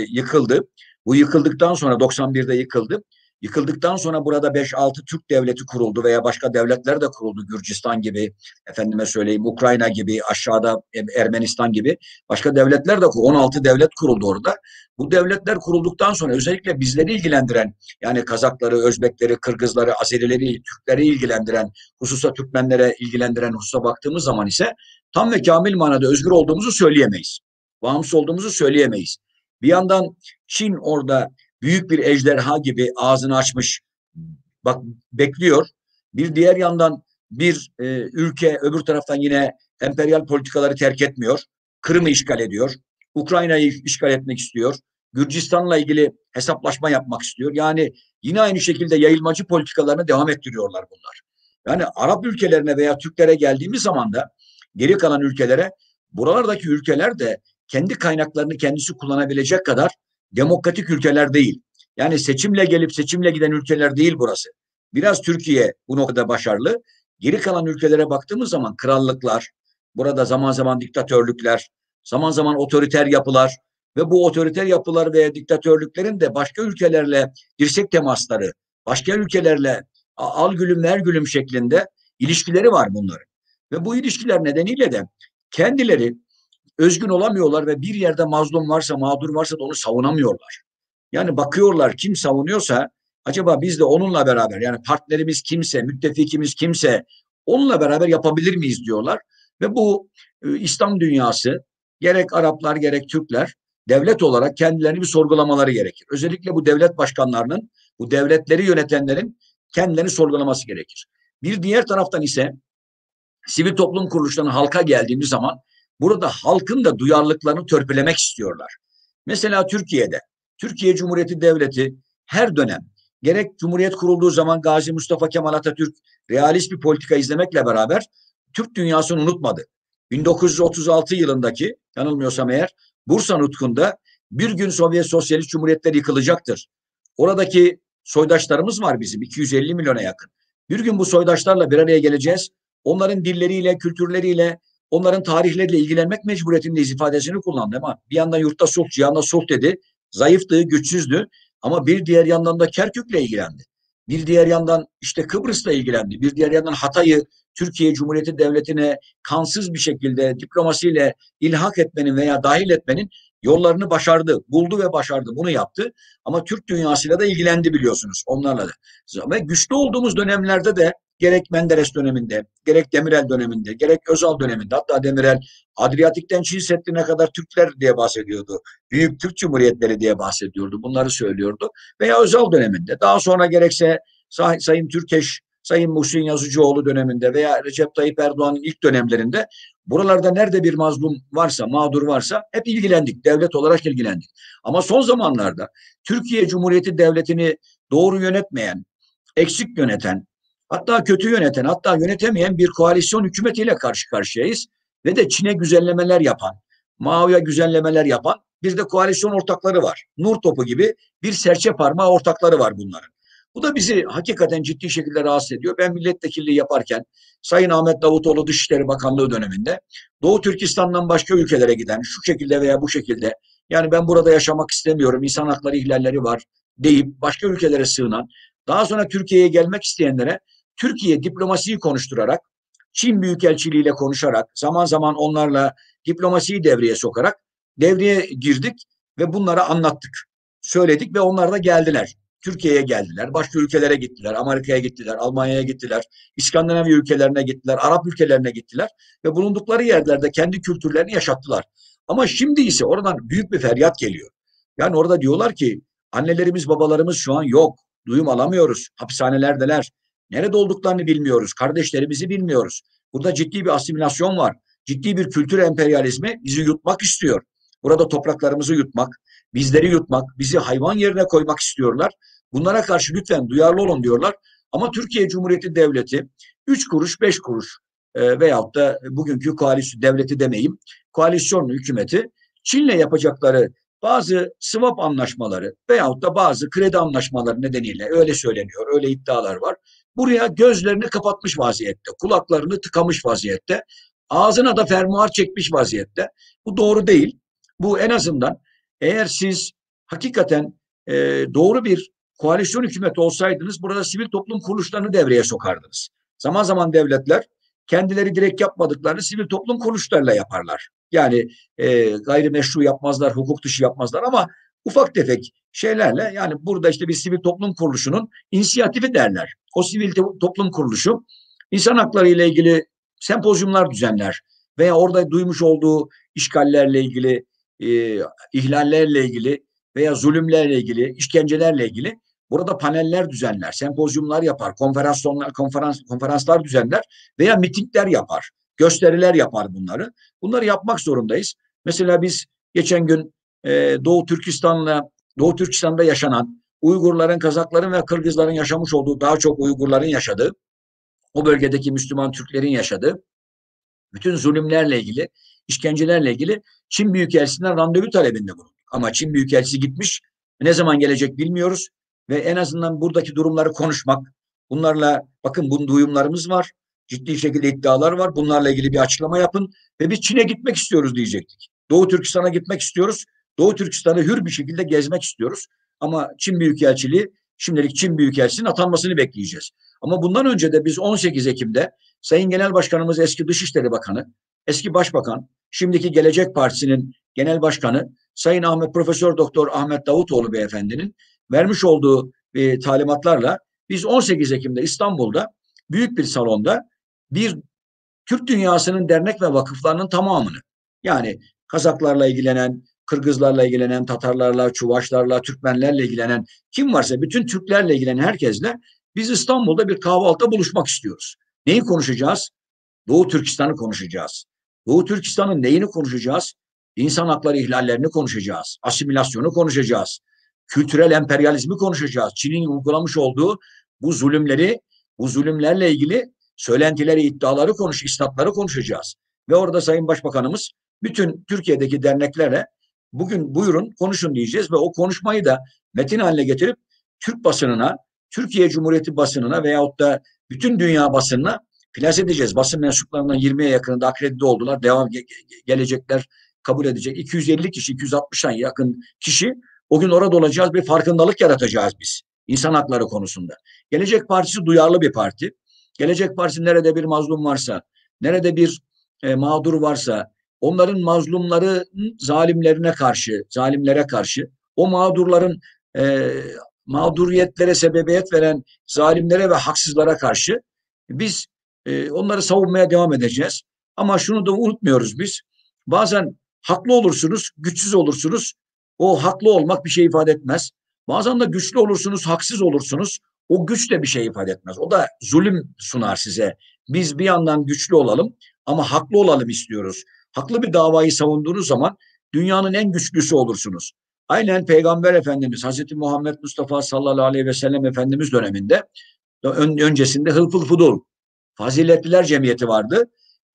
yıkıldı. Bu yıkıldıktan sonra 91'de yıkıldı. Yıkıldıktan sonra burada 5-6 Türk devleti kuruldu veya başka devletler de kuruldu. Gürcistan gibi, efendime söyleyeyim Ukrayna gibi, aşağıda Ermenistan gibi başka devletler de kuruldu. 16 devlet kuruldu orada. Bu devletler kurulduktan sonra özellikle bizleri ilgilendiren, yani Kazakları, Özbekleri, Kırgızları, Azerileri, Türkleri ilgilendiren, hususa Türkmenlere ilgilendiren hususa baktığımız zaman ise tam ve kamil manada özgür olduğumuzu söyleyemeyiz. Bağımsız olduğumuzu söyleyemeyiz. Bir yandan Çin orada büyük bir ejderha gibi ağzını açmış, bak bekliyor. Bir diğer yandan bir ülke öbür taraftan yine emperyal politikaları terk etmiyor. Kırım'ı işgal ediyor. Ukrayna'yı işgal etmek istiyor. Gürcistan'la ilgili hesaplaşma yapmak istiyor. Yani yine aynı şekilde yayılmacı politikalarını devam ettiriyorlar bunlar. Yani Arap ülkelerine veya Türklere geldiğimiz zaman da geri kalan ülkelere, buralardaki ülkeler de kendi kaynaklarını kendisi kullanabilecek kadar demokratik ülkeler değil. Yani seçimle gelip seçimle giden ülkeler değil burası. Biraz Türkiye bu noktada başarılı. Geri kalan ülkelere baktığımız zaman krallıklar, burada zaman zaman diktatörlükler, zaman zaman otoriter yapılar ve bu otoriter yapılar ve diktatörlüklerin de başka ülkelerle dirsek temasları, başka ülkelerle al gülüm ver gülüm şeklinde ilişkileri var bunların. Ve bu ilişkiler nedeniyle de kendileri özgün olamıyorlar ve bir yerde mazlum varsa, mağdur varsa da onu savunamıyorlar. Yani bakıyorlar kim savunuyorsa acaba biz de onunla beraber, yani partnerimiz kimse, müttefikimiz kimse onunla beraber yapabilir miyiz diyorlar. Ve bu İslam dünyası gerek Araplar gerek Türkler devlet olarak kendilerini bir sorgulamaları gerekir. Özellikle bu devlet başkanlarının, bu devletleri yönetenlerin kendilerini sorgulaması gerekir. Bir diğer taraftan ise sivil toplum kuruluşlarının halka geldiğimiz zaman burada halkın da duyarlılıklarını törpülemek istiyorlar. Mesela Türkiye Cumhuriyeti Devleti her dönem gerek Cumhuriyet kurulduğu zaman Gazi Mustafa Kemal Atatürk realist bir politika izlemekle beraber Türk dünyasını unutmadı. 1936 yılındaki, yanılmıyorsam eğer, Bursa Nutku'nda bir gün Sovyet Sosyalist Cumhuriyetler yıkılacaktır. Oradaki soydaşlarımız var bizim 250 milyona yakın. Bir gün bu soydaşlarla bir araya geleceğiz. Onların dilleriyle, kültürleriyle, onların tarihleriyle ilgilenmek mecburiyetindeyiz ifadesini kullandı ama bir yandan yurtta sulh, cihanda sulh dedi. Zayıftı, güçsüzdü ama bir diğer yandan da Kerkük'le ilgilendi. Bir diğer yandan işte Kıbrıs'la ilgilendi. Bir diğer yandan Hatay'ı Türkiye Cumhuriyeti Devleti'ne kansız bir şekilde diplomasiyle ilhak etmenin veya dahil etmenin yollarını başardı. Buldu ve başardı. Bunu yaptı. Ama Türk dünyasıyla da ilgilendi biliyorsunuz onlarla da. Ve güçlü olduğumuz dönemlerde de gerek Menderes döneminde, gerek Demirel döneminde, gerek Özal döneminde, hatta Demirel Adriyatik'ten Çin Seddi'ne kadar Türkler diye bahsediyordu. Büyük Türk Cumhuriyetleri diye bahsediyordu. Bunları söylüyordu. Veya Özal döneminde. Daha sonra gerekse Sayın Türkeş, Sayın Muhsin Yazıcıoğlu döneminde veya Recep Tayyip Erdoğan'ın ilk dönemlerinde buralarda nerede bir mazlum varsa, mağdur varsa hep ilgilendik. Devlet olarak ilgilendik. Ama son zamanlarda Türkiye Cumhuriyeti Devleti'ni doğru yönetmeyen, eksik yöneten, hatta kötü yöneten, hatta yönetemeyen bir koalisyon hükümetiyle karşı karşıyayız. Ve de Çin'e güzellemeler yapan, Mao'ya güzellemeler yapan bir de koalisyon ortakları var. Nur topu gibi bir serçe parmağı ortakları var bunların. Bu da bizi hakikaten ciddi şekilde rahatsız ediyor. Ben milletvekilliği yaparken Sayın Ahmet Davutoğlu Dışişleri Bakanlığı döneminde Doğu Türkistan'dan başka ülkelere giden şu şekilde veya bu şekilde, yani ben burada yaşamak istemiyorum, insan hakları ihlalleri var deyip başka ülkelere sığınan, daha sonra Türkiye'ye gelmek isteyenlere Türkiye diplomasiyi konuşturarak, Çin Büyükelçiliği ile konuşarak, zaman zaman onlarla diplomasiyi devreye sokarak devreye girdik ve bunlara anlattık. söyledik ve onlar da geldiler. Türkiye'ye geldiler, başka ülkelere gittiler, Amerika'ya gittiler, Almanya'ya gittiler, İskandinavya ülkelerine gittiler, Arap ülkelerine gittiler ve bulundukları yerlerde kendi kültürlerini yaşattılar. Ama şimdi ise oradan büyük bir feryat geliyor. Yani orada diyorlar ki annelerimiz, babalarımız şu an yok, duyum alamıyoruz, hapishanelerdeler, nerede olduklarını bilmiyoruz, kardeşlerimizi bilmiyoruz. Burada ciddi bir asimilasyon var, ciddi bir kültür emperyalizmi bizi yutmak istiyor. Burada topraklarımızı yutmak, bizleri yutmak, bizi hayvan yerine koymak istiyorlar. Bunlara karşı lütfen duyarlı olun diyorlar. Ama Türkiye Cumhuriyeti Devleti 3 kuruş 5 kuruş veyahut da bugünkü koalisyon devleti demeyeyim, koalisyon hükümeti Çin'le yapacakları bazı swap anlaşmaları veyahut da bazı kredi anlaşmaları nedeniyle öyle söyleniyor, öyle iddialar var. Buraya gözlerini kapatmış vaziyette, kulaklarını tıkamış vaziyette, ağzına da fermuar çekmiş vaziyette. Bu doğru değil. Bu en azından eğer siz hakikaten doğru bir koalisyon hükümeti olsaydınız burada sivil toplum kuruluşlarını devreye sokardınız. Zaman zaman devletler kendileri direkt yapmadıklarını sivil toplum kuruluşlarıyla yaparlar. Yani gayrimeşru yapmazlar, hukuk dışı yapmazlar ama ufak tefek şeylerle yani burada işte bir sivil toplum kuruluşunun inisiyatifi derler. O sivil toplum kuruluşu insan hakları ile ilgili sempozyumlar düzenler veya orada duymuş olduğu işgallerle ilgili, ihlallerle ilgili veya zulümlerle ilgili, işkencelerle ilgili burada paneller düzenler, sempozyumlar yapar, konferanslar düzenler veya mitingler yapar, gösteriler yapar bunları. Bunları yapmak zorundayız. Mesela biz geçen gün Doğu Türkistan'da yaşanan Uygurların, Kazakların ve Kırgızların yaşamış olduğu, daha çok Uygurların yaşadığı, o bölgedeki Müslüman Türklerin yaşadığı bütün zulümlerle ilgili, işkencelerle ilgili Çin Büyükelçisi'nden randevu talebinde bulunduk. Ama Çin Büyükelçisi gitmiş, ne zaman gelecek bilmiyoruz ve en azından buradaki durumları konuşmak, bunlarla bakın bunun duyumlarımız var, ciddi şekilde iddialar var, bunlarla ilgili bir açıklama yapın ve biz Çin'e gitmek istiyoruz diyecektik. Doğu Türkistan'a gitmek istiyoruz, Doğu Türkistan'ı hür bir şekilde gezmek istiyoruz ama Çin Büyükelçiliği, şimdilik Çin Büyükelçisi'nin atanmasını bekleyeceğiz. Ama bundan önce de biz 18 Ekim'de Sayın Genel Başkanımız eski Dışişleri Bakanı, eski Başbakan, şimdiki Gelecek Partisi'nin Genel Başkanı Sayın Profesör Doktor Ahmet Davutoğlu beyefendinin vermiş olduğu talimatlarla biz 18 Ekim'de İstanbul'da büyük bir salonda bir Türk dünyasının dernek ve vakıflarının tamamını yani Kazaklarla ilgilenen, Kırgızlarla ilgilenen, Tatarlarla, Çuvaşlarla, Türkmenlerle ilgilenen kim varsa bütün Türklerle ilgilenen herkesle biz İstanbul'da bir kahvaltıda buluşmak istiyoruz. Neyi konuşacağız? Doğu Türkistan'ı konuşacağız. Doğu Türkistan'ın neyini konuşacağız? İnsan hakları ihlallerini konuşacağız. Asimilasyonu konuşacağız. Kültürel emperyalizmi konuşacağız. Çin'in uygulamış olduğu bu zulümleri, bu zulümlerle ilgili söylentileri, iddiaları isnatları konuşacağız. Ve orada Sayın Başbakanımız bütün Türkiye'deki derneklerle bugün buyurun konuşun diyeceğiz ve o konuşmayı da metin haline getirip Türk basınına, Türkiye Cumhuriyeti basınına veyahut da bütün dünya basınına plase edeceğiz. Basın mensuplarından 20'ye yakınında akredite oldular. Devam gelecekler, kabul edecek. 250 kişi, 260'a yakın kişi o gün orada olacağız. Bir farkındalık yaratacağız biz insan hakları konusunda. Gelecek Partisi duyarlı bir parti. Gelecek Partisi nerede bir mazlum varsa, nerede bir mağdur varsa, onların mazlumları zalimlere karşı, o mağdurların mağduriyetlere sebebiyet veren zalimlere ve haksızlara karşı biz onları savunmaya devam edeceğiz. Ama şunu da unutmuyoruz biz. Bazen haklı olursunuz, güçsüz olursunuz. O haklı olmak bir şey ifade etmez. Bazen de güçlü olursunuz, haksız olursunuz. O güç de bir şey ifade etmez. O da zulüm sunar size. Biz bir yandan güçlü olalım ama haklı olalım istiyoruz. Haklı bir davayı savunduğunuz zaman dünyanın en güçlüsü olursunuz. Aynen Peygamber Efendimiz Hazreti Muhammed Mustafa sallallahu aleyhi ve sellem Efendimiz döneminde öncesinde Hılful Fudul Faziletliler Cemiyeti vardı.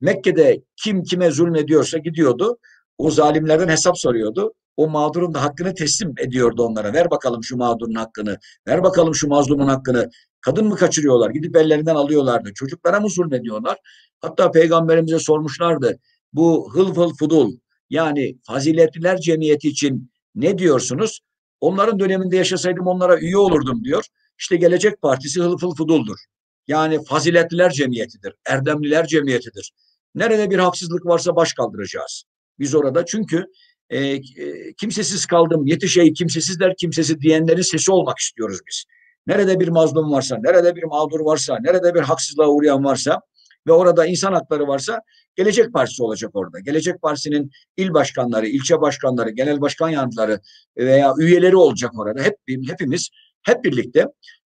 Mekke'de kim kime zulmediyorsa gidiyordu. O zalimlerden hesap soruyordu. O mağdurun da hakkını teslim ediyordu onlara. Ver bakalım şu mağdurun hakkını. Ver bakalım şu mazlumun hakkını. Kadın mı kaçırıyorlar? Gidip ellerinden alıyorlardı. Çocuklara mı zulmediyorlar? Hatta Peygamberimize sormuşlardı. Bu Hılful Fudul yani Faziletliler Cemiyeti için ne diyorsunuz? Onların döneminde yaşasaydım onlara üye olurdum diyor. İşte Gelecek Partisi Hılful Fudul'dur. Yani Faziletliler Cemiyetidir. Erdemliler Cemiyetidir. Nerede bir haksızlık varsa baş kaldıracağız. Biz orada çünkü kimsesiz kaldım, yetişey kimsesizler kimsesiz diyenlerin sesi olmak istiyoruz biz. Nerede bir mazlum varsa, nerede bir mağdur varsa, nerede bir haksızlığa uğrayan varsa ve orada insan hakları varsa Gelecek Partisi olacak orada. Gelecek Partisi'nin il başkanları, ilçe başkanları, genel başkan yardımcıları veya üyeleri olacak orada. Hepimiz hep birlikte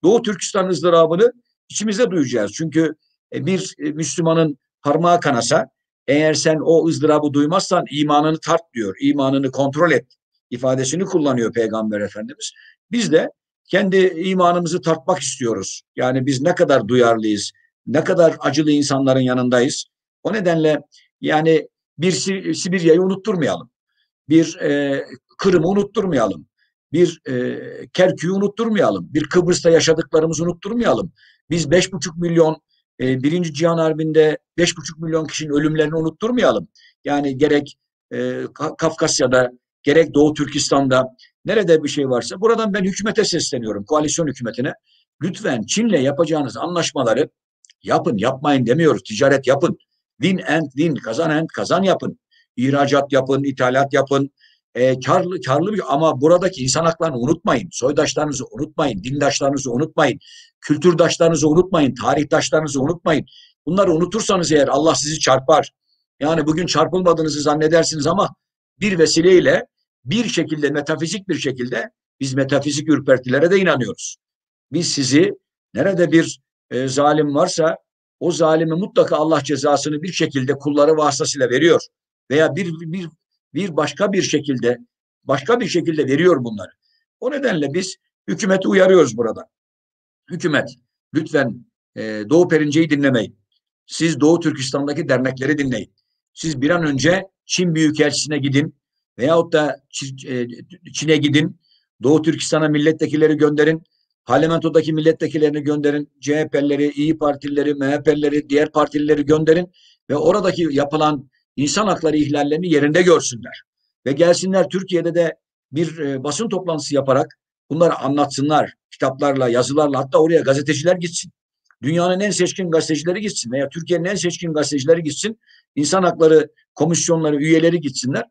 Doğu Türkistan ızdırabını içimizde duyacağız. Çünkü bir Müslümanın parmağı kanasa, eğer sen o ızdırabı duymazsan imanını tart diyor. İmanını kontrol et ifadesini kullanıyor Peygamber Efendimiz. Biz de kendi imanımızı tartmak istiyoruz. Yani biz ne kadar duyarlıyız, ne kadar acılı insanların yanındayız. O nedenle yani bir Sibirya'yı unutturmayalım. Bir Kırım'ı unutturmayalım. Bir Kerkük'ü unutturmayalım. Bir Kıbrıs'ta yaşadıklarımızı unutturmayalım. Biz 5,5 milyon Birinci Cihan Harbi'nde 5,5 milyon kişinin ölümlerini unutturmayalım. Yani gerek Kafkasya'da gerek Doğu Türkistan'da nerede bir şey varsa buradan ben hükümete sesleniyorum. Koalisyon hükümetine. Lütfen Çin'le yapacağınız anlaşmaları yapın, yapmayın demiyoruz. Ticaret yapın. Win and win, kazan and kazan yapın. İhracat yapın, ithalat yapın. Karlı ama buradaki insan haklarını unutmayın. Soydaşlarınızı unutmayın, dindaşlarınızı unutmayın. Kültürdaşlarınızı unutmayın, tarihtaşlarınızı unutmayın. Bunları unutursanız eğer Allah sizi çarpar. Yani bugün çarpılmadığınızı zannedersiniz ama bir vesileyle bir şekilde metafizik bir şekilde biz metafizik ürpertilere de inanıyoruz. Biz sizi nerede bir zalim varsa o zalimi mutlaka Allah cezasını bir şekilde kulları vasıtasıyla veriyor. Veya bir başka bir şekilde veriyor bunları. O nedenle biz hükümeti uyarıyoruz burada. Hükümet lütfen Doğu Perinçe'yi dinlemeyin. Siz Doğu Türkistan'daki dernekleri dinleyin. Siz bir an önce Çin Büyükelçisi'ne gidin veyahut da Çin'e gidin. Doğu Türkistan'a milletvekilleri gönderin. Parlamentodaki milletvekillerini gönderin. CHP'lileri, İyi Partilileri, MHP'lileri, diğer partilileri gönderin ve oradaki yapılan insan hakları ihlallerini yerinde görsünler. Ve gelsinler Türkiye'de de bir basın toplantısı yaparak bunları anlatsınlar. Kitaplarla, yazılarla, hatta oraya gazeteciler gitsin. Dünyanın en seçkin gazetecileri gitsin veya Türkiye'nin en seçkin gazetecileri gitsin. İnsan hakları komisyonları, üyeleri gitsinler.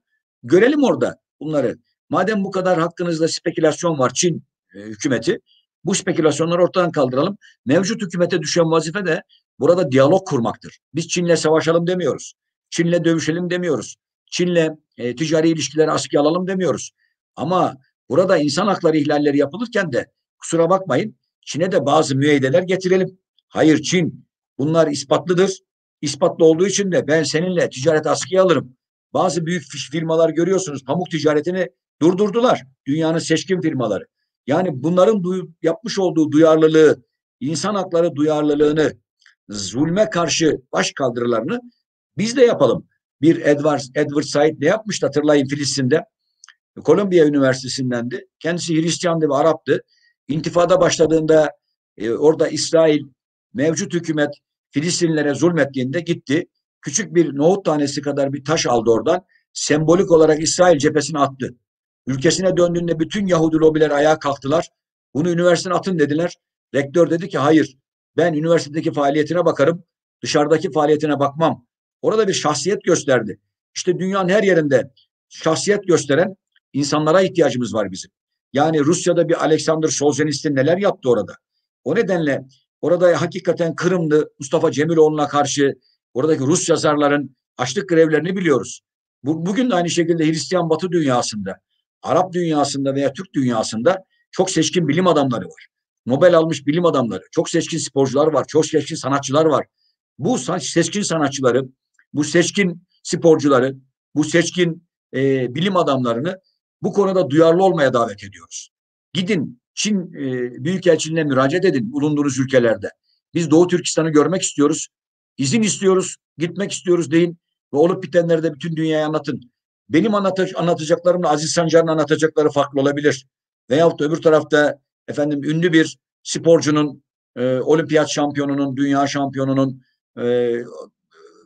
Görelim orada bunları. Madem bu kadar hakkınızda spekülasyon var Çin hükümeti, bu spekülasyonları ortadan kaldıralım. Mevcut hükümete düşen vazife de burada diyalog kurmaktır. Biz Çin'le savaşalım demiyoruz. Çin'le dövüşelim demiyoruz. Çin'le ticari ilişkileri askıya alalım demiyoruz. Ama burada insan hakları ihlalleri yapılırken de kusura bakmayın Çin'e de bazı müeyyideler getirelim. Hayır Çin bunlar ispatlıdır. İspatlı olduğu için de ben seninle ticaret askıya alırım. Bazı büyük firmalar görüyorsunuz pamuk ticaretini durdurdular. Dünyanın seçkin firmaları. Yani bunların yapmış olduğu duyarlılığı, insan hakları duyarlılığını, zulme karşı baş kaldırılarını biz de yapalım. Bir Edward Said ne yapmıştı hatırlayın Filistin'de. Kolombiya Üniversitesi'ndendi. Kendisi Hristiyandı ve Arap'tı. İntifada başladığında orada İsrail mevcut hükümet Filistinlilere zulmettiğinde gitti. Küçük bir nohut tanesi kadar bir taş aldı oradan. Sembolik olarak İsrail cephesine attı. Ülkesine döndüğünde bütün Yahudi lobiler ayağa kalktılar. Bunu üniversiteden atın dediler. Rektör dedi ki hayır ben üniversitedeki faaliyetine bakarım. Dışarıdaki faaliyetine bakmam. Orada bir şahsiyet gösterdi. İşte dünyanın her yerinde şahsiyet gösteren insanlara ihtiyacımız var bizim. Yani Rusya'da bir Alexander Solzhenitsyn neler yaptı orada. O nedenle orada hakikaten Kırımlı Mustafa Cemiloğlu'na karşı oradaki Rus yazarların açlık grevlerini biliyoruz. Bugün de aynı şekilde Hristiyan Batı dünyasında, Arap dünyasında veya Türk dünyasında çok seçkin bilim adamları var. Nobel almış bilim adamları, çok seçkin sporcular var, çok seçkin sanatçılar var. Bu seçkin sanatçıları, bu seçkin sporcuları, bu seçkin bilim adamlarını bu konuda duyarlı olmaya davet ediyoruz. Gidin Çin Büyükelçiliğine müracaat edin bulunduğunuz ülkelerde. Biz Doğu Türkistan'ı görmek istiyoruz. İzin istiyoruz, gitmek istiyoruz deyin ve olup bitenleri de bütün dünyaya anlatın. Benim anlatacaklarımla Aziz Sancar'ın anlatacakları farklı olabilir. Veyahut da öbür tarafta efendim ünlü bir sporcunun, olimpiyat şampiyonunun, dünya şampiyonunun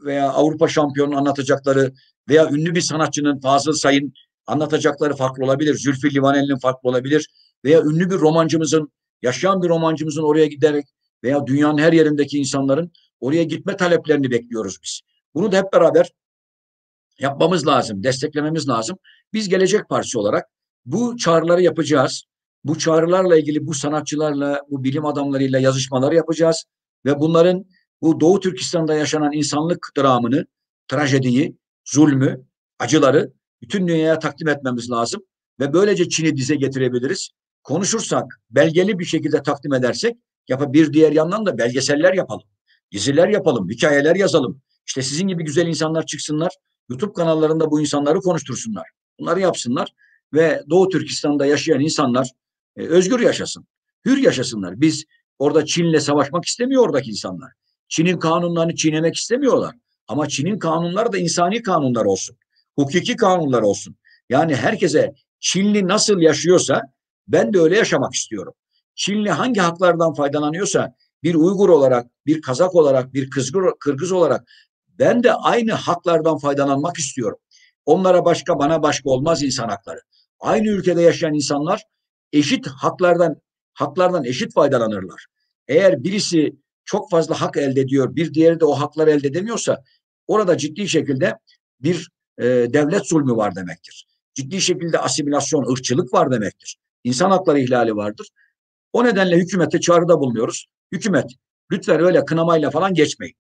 veya Avrupa şampiyonunun anlatacakları veya ünlü bir sanatçının Fazıl Say'ın anlatacakları farklı olabilir. Zülfü Livaneli'nin farklı olabilir. Veya ünlü bir romancımızın, yaşayan bir romancımızın oraya giderek veya dünyanın her yerindeki insanların oraya gitme taleplerini bekliyoruz biz. Bunu da hep beraber yapmamız lazım, desteklememiz lazım. Biz Gelecek Partisi olarak bu çağrıları yapacağız. Bu çağrılarla ilgili bu sanatçılarla, bu bilim adamlarıyla yazışmaları yapacağız. Ve bunların bu Doğu Türkistan'da yaşanan insanlık dramını, trajediyi, zulmü, acıları bütün dünyaya takdim etmemiz lazım. Ve böylece Çin'i dize getirebiliriz. Konuşursak, belgeli bir şekilde takdim edersek, bir diğer yandan da belgeseller yapalım. Diziler yapalım, hikayeler yazalım. İşte sizin gibi güzel insanlar çıksınlar, YouTube kanallarında bu insanları konuştursunlar. Bunları yapsınlar ve Doğu Türkistan'da yaşayan insanlar özgür yaşasın, hür yaşasınlar. Biz orada Çin'le savaşmak istemiyor oradaki insanlar. Çin'in kanunlarını çiğnemek istemiyorlar. Ama Çin'in kanunları da insani kanunlar olsun. Hukuki kanunlar olsun. Yani herkese Çinli nasıl yaşıyorsa ben de öyle yaşamak istiyorum. Çinli hangi haklardan faydalanıyorsa bir Uygur olarak, bir Kazak olarak, bir Kırgız olarak ben de aynı haklardan faydalanmak istiyorum. Onlara başka, bana başka olmaz insan hakları. Aynı ülkede yaşayan insanlar eşit haklardan eşit faydalanırlar. Eğer birisi çok fazla hak elde ediyor, bir diğeri de o hakları elde edemiyorsa orada ciddi şekilde bir devlet zulmü var demektir. Ciddi şekilde asimilasyon, ırkçılık var demektir. İnsan hakları ihlali vardır. O nedenle hükümete çağrıda bulunuyoruz. Hükümet, lütfen öyle kınamayla falan geçmeyin.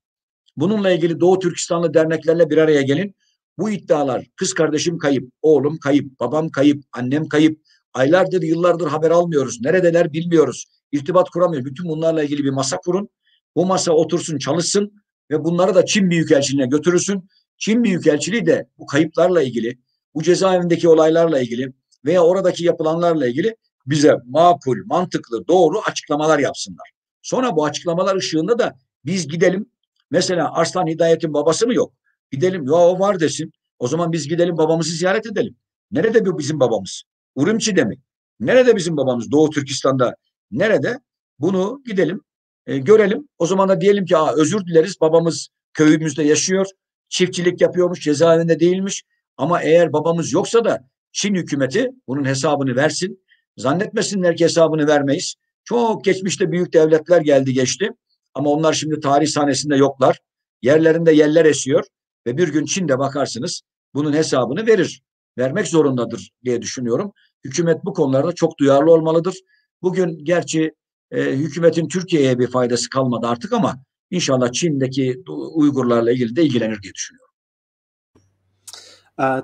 Bununla ilgili Doğu Türkistanlı derneklerle bir araya gelin. Bu iddialar, kız kardeşim kayıp, oğlum kayıp, babam kayıp, annem kayıp, aylardır, yıllardır haber almıyoruz, neredeler bilmiyoruz, irtibat kuramıyoruz. Bütün bunlarla ilgili bir masa kurun. Bu masa otursun, çalışsın ve bunları da Çin Büyükelçiliğine götürürsün. Çin Büyükelçiliği de bu kayıplarla ilgili, bu cezaevindeki olaylarla ilgili veya oradaki yapılanlarla ilgili bize makul, mantıklı, doğru açıklamalar yapsınlar. Sonra bu açıklamalar ışığında da biz gidelim. Mesela Arslan Hidayet'in babası mı yok? Gidelim, ya o var desin. O zaman biz gidelim babamızı ziyaret edelim. Nerede bu bizim babamız? Urumçi'de mi? Nerede bizim babamız? Doğu Türkistan'da. Nerede? Bunu gidelim, görelim. O zaman da diyelim ki özür dileriz, babamız köyümüzde yaşıyor. Çiftçilik yapıyormuş, cezaevinde değilmiş. Ama eğer babamız yoksa da Çin hükümeti bunun hesabını versin. Zannetmesinler ki hesabını vermeyiz. Çok geçmişte büyük devletler geldi geçti. Ama onlar şimdi tarih sahnesinde yoklar. Yerlerinde yeller esiyor. Ve bir gün Çin'de bakarsınız bunun hesabını verir. Vermek zorundadır diye düşünüyorum. Hükümet bu konularda çok duyarlı olmalıdır. Bugün gerçi hükümetin Türkiye'ye bir faydası kalmadı artık ama inşallah Çin'deki Uygurlarla ilgili de ilgilenir diye düşünüyorum.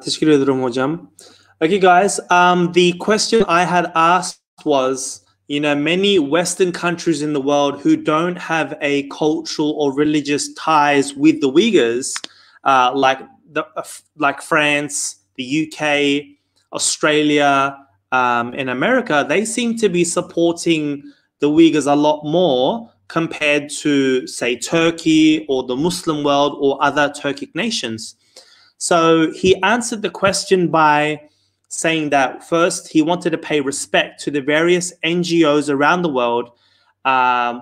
Teşekkür ederim hocam. Okay guys, the question I had asked was, you know, many Western countries in the world who don't have a cultural or religious ties with the Uyghurs, like France, the UK, Australia, and America, they seem to be supporting the Uyghurs a lot more compared to, say, Turkey or the Muslim world or other Turkic nations. So he answered the question by saying that first he wanted to pay respect to the various NGOs around the world,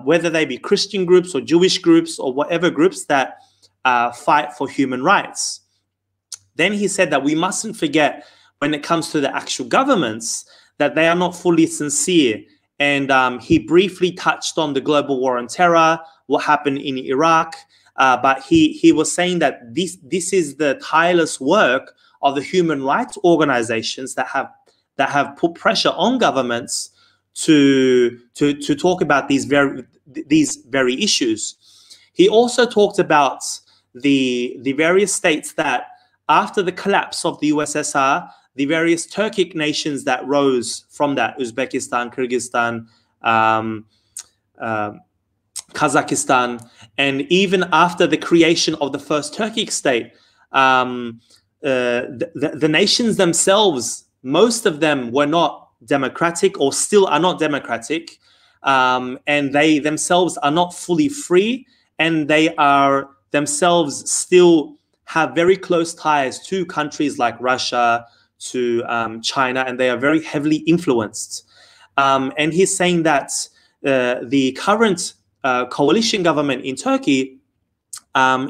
whether they be Christian groups or Jewish groups or whatever groups that fight for human rights. Then he said that we mustn't forget when it comes to the actual governments that they are not fully sincere. And he briefly touched on the global war on terror, what happened in Iraq, but he was saying that this is the tireless work of the human rights organizations that have put pressure on governments to talk about these very issues. He also talked about the various states that after the collapse of the USSR, the various Turkic nations that rose from that, Uzbekistan, Kyrgyzstan, Kazakhstan, and even after the creation of the first Turkic state, the nations themselves, most of them were not democratic or still are not democratic, and they themselves are not fully free, and they are themselves still have very close ties to countries like Russia, to China, and they are very heavily influenced. And he's saying that the current coalition government in Turkey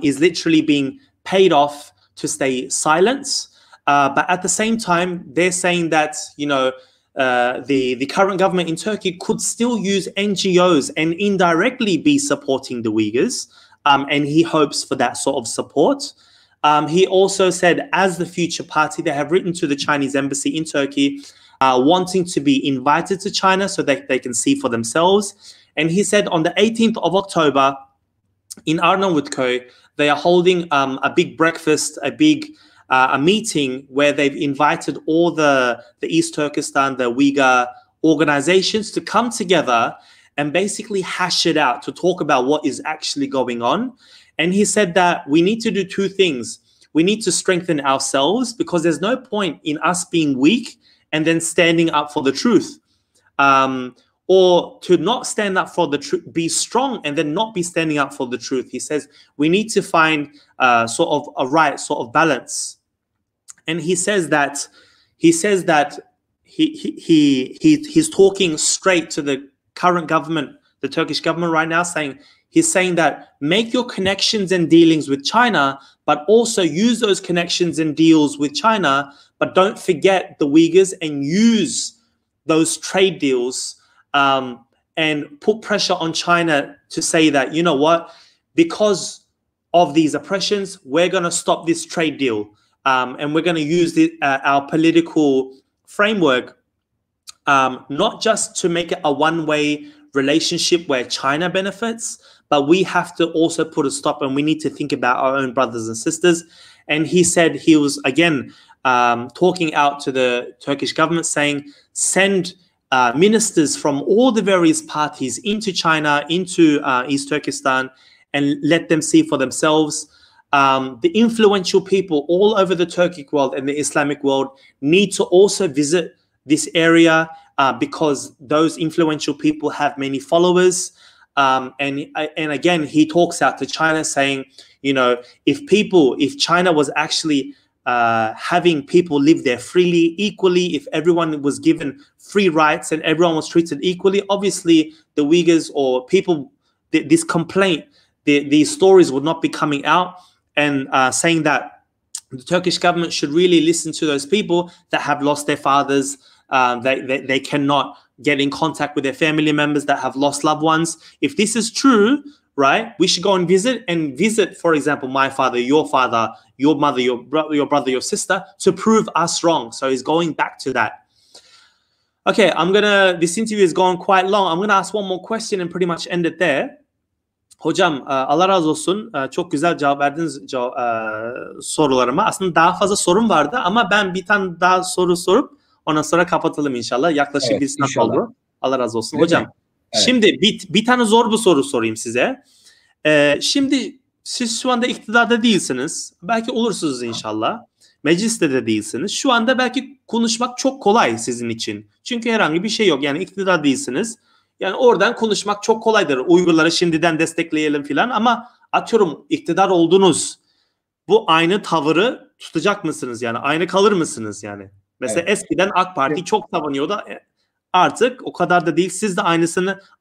is literally being paid off to stay silent. But at the same time, they're saying that, you know, the current government in Turkey could still use NGOs and indirectly be supporting the Uyghurs. And he hopes for that sort of support. He also said, as the Future Party, they have written to the Chinese embassy in Turkey, wanting to be invited to China so that they can see for themselves. And he said on the 18th of October in Arnavutköy, they are holding a big breakfast, a meeting where they've invited all the East Turkestan, the Uyghur organizations to come together and basically hash it out, to talk about what is actually going on. And he said that we need to do two things. We need to strengthen ourselves, because there's no point in us being weak and then standing up for the truth. Or to not stand up for the truth, be strong and then not be standing up for the truth. He says we need to find sort of a right sort of balance. And he says that he's talking straight to the current government, the Turkish government right now, he's saying that make your connections and dealings with China, but also use those connections and deals with China, but don't forget the Uyghurs and use those trade deals and put pressure on China to say that, you know what, because of these oppressions, we're going to stop this trade deal, and we're going to use our political framework, not just to make it a one-way relationship where China benefits, but we have to also put a stop, and we need to think about our own brothers and sisters. And he said he was, again, talking out to the Turkish government, saying, send ministers from all the various parties into China, into East Turkestan, and let them see for themselves. The influential people all over the Turkic world and the Islamic world need to also visit this area, because those influential people have many followers. And again, he talks out to China saying, you know, if China was actually having people live there freely, equally, if everyone was given free rights and everyone was treated equally, obviously the Uyghurs or people, this complaint, these stories would not be coming out, and saying that the Turkish government should really listen to those people that have lost their fathers. They cannot get in contact with their family members that have lost loved ones. If this is true, right, we should go and visit, for example, my father, your mother, your brother, your sister, to prove us wrong. So he's going back to that. Okay, this interview is going quite long. I'm gonna ask one more question and pretty much end it there. Hocam, Allah razı olsun. Çok güzel cevap verdiniz sorularıma. Aslında daha fazla sorum vardı ama ben bir tane daha soru sorup ondan sonra kapatalım inşallah. Yaklaşık bir saat oldu. Allah razı olsun. Hocam, evet. Şimdi bir tane zor bir soru sorayım size. Şimdi siz şu anda iktidarda değilsiniz. Belki olursunuz inşallah. Mecliste de değilsiniz. Şu anda belki konuşmak çok kolay sizin için. Çünkü herhangi bir şey yok. Yani iktidar değilsiniz. Yani oradan konuşmak çok kolaydır. Uygurları şimdiden destekleyelim filan, ama atıyorum iktidar oldunuz. Bu aynı tavırı tutacak mısınız yani? Aynı kalır mısınız yani? Mesela evet. Eskiden AK Parti çok savunuyordu. Artık o kadar da değil. Siz de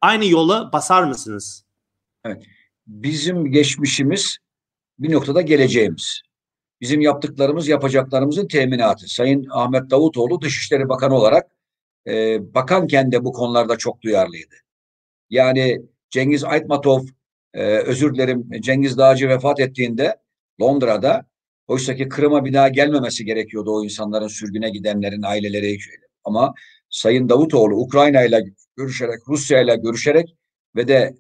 aynı yola basar mısınız? Evet. Bizim geçmişimiz bir noktada geleceğimiz. Bizim yaptıklarımız yapacaklarımızın teminatı. Sayın Ahmet Davutoğlu Dışişleri Bakanı olarak bakanken de bu konularda çok duyarlıydı. Yani Cengiz Aytmatov, özür dilerim, Cengiz Dağcı vefat ettiğinde Londra'da, oysaki Kırım'a bir daha gelmemesi gerekiyordu o insanların, sürgüne gidenlerin aileleri. Ama Sayın Davutoğlu Ukrayna ile görüşerek, Rusya ile görüşerek ve de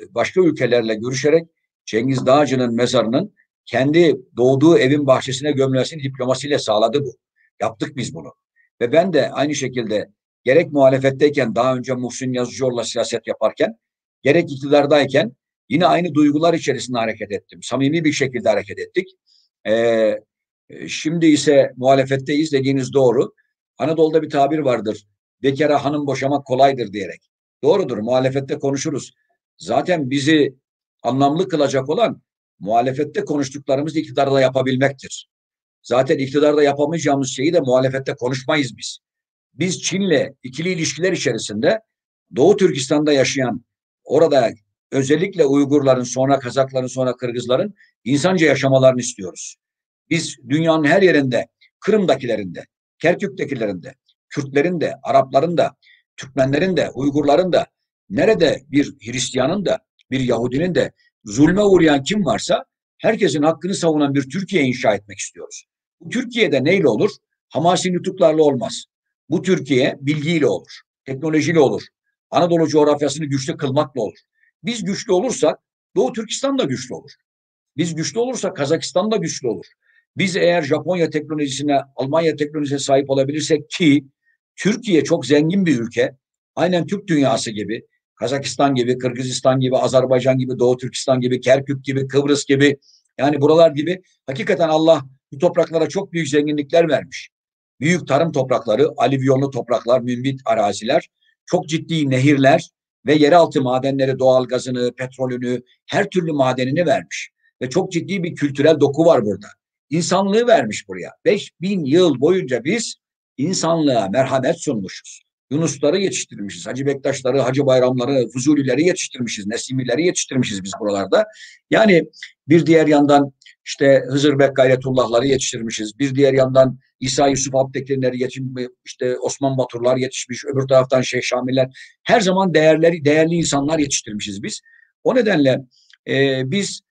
başka ülkelerle görüşerek Cengiz Dağcı'nın mezarının kendi doğduğu evin bahçesine gömülmesini diplomasiyle sağladı bu. Yaptık biz bunu. Ve ben de aynı şekilde gerek muhalefetteyken, daha önce Muhsin Yazıcıoğlu'la siyaset yaparken, gerek iktidardayken yine aynı duygular içerisinde hareket ettim. Samimi bir şekilde hareket ettik. Şimdi ise muhalefetteyiz, dediğiniz doğru. Anadolu'da bir tabir vardır. Bekara hanım boşamak kolaydır diyerek. Doğrudur, muhalefette konuşuruz. Zaten bizi anlamlı kılacak olan muhalefette konuştuklarımızı iktidarda yapabilmektir. Zaten iktidarda yapamayacağımız şeyi de muhalefette konuşmayız biz. Biz Çin'le ikili ilişkiler içerisinde Doğu Türkistan'da yaşayan, orada özellikle Uygurların, sonra Kazakların, sonra Kırgızların insanca yaşamalarını istiyoruz. Biz dünyanın her yerinde, Kırım'dakilerin de, Kerkük'tekilerin de, Kürtlerin de, Arapların da, Türkmenlerin de, Uygurların da, nerede bir Hristiyanın da, bir Yahudinin de zulme uğrayan kim varsa herkesin hakkını savunan bir Türkiye inşa etmek istiyoruz. Bu Türkiye'de neyle olur? Hamasi nutuklarla olmaz. Bu Türkiye bilgiyle olur, teknolojiyle olur, Anadolu coğrafyasını güçlü kılmakla olur. Biz güçlü olursak Doğu Türkistan da güçlü olur. Biz güçlü olursak Kazakistan da güçlü olur. Biz eğer Japonya teknolojisine, Almanya teknolojisine sahip olabilirsek ki Türkiye çok zengin bir ülke. Aynen Türk dünyası gibi, Kazakistan gibi, Kırgızistan gibi, Azerbaycan gibi, Doğu Türkistan gibi, Kerkük gibi, Kıbrıs gibi, yani buralar gibi hakikaten Allah bu topraklara çok büyük zenginlikler vermiş. Büyük tarım toprakları, alüvyonlu topraklar, mümbit araziler, çok ciddi nehirler ve yeraltı madenleri, doğalgazını, petrolünü, her türlü madenini vermiş. Ve çok ciddi bir kültürel doku var burada. İnsanlığı vermiş buraya. 5000 yıl boyunca biz insanlığa merhamet sunmuşuz. Yunusları yetiştirmişiz, Hacı Bektaşları, Hacı Bayramları, Fuzulileri yetiştirmişiz, Nesimileri yetiştirmişiz biz buralarda. Yani bir diğer yandan işte Hızır Bek Gayretullahları yetiştirmişiz. Bir diğer yandan İsa Yusuf Abdekirleri yetişmiş, işte Osman Baturlar yetişmiş, öbür taraftan Şeyh Şamiller. Her zaman değerli insanlar yetiştirmişiz biz. O nedenle biz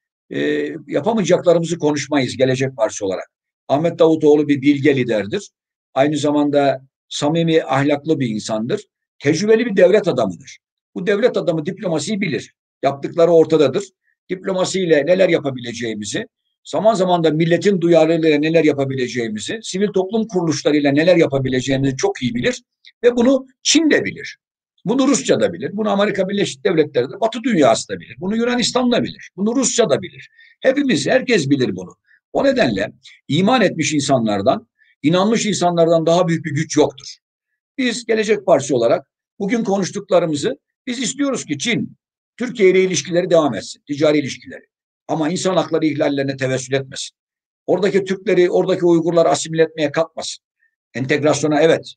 yapamayacaklarımızı konuşmayız Gelecek Partisi olarak. Ahmet Davutoğlu bir bilge liderdir. Aynı zamanda samimi, ahlaklı bir insandır. Tecrübeli bir devlet adamıdır. Bu devlet adamı diplomasiyi bilir. Yaptıkları ortadadır. Diplomasiyle neler yapabileceğimizi, zaman zaman da milletin duyarlılığıyla neler yapabileceğimizi, sivil toplum kuruluşlarıyla neler yapabileceğimizi çok iyi bilir. Ve bunu Çin de bilir. Bunu Rusça da bilir. Bunu Amerika Birleşik Devletleri de, Batı dünyası da bilir. Bunu Yunanistan da bilir. Bunu Rusça da bilir. Hepimiz, herkes bilir bunu. O nedenle iman etmiş insanlardan, inanmış insanlardan daha büyük bir güç yoktur. Biz Gelecek Partisi olarak bugün konuştuklarımızı biz istiyoruz ki Çin, Türkiye ile ilişkileri devam etsin, ticari ilişkileri. Ama insan hakları ihlallerine tevessül etmesin. Oradaki Türkleri, oradaki Uygurları asimile etmeye kalkmasın. Entegrasyona evet,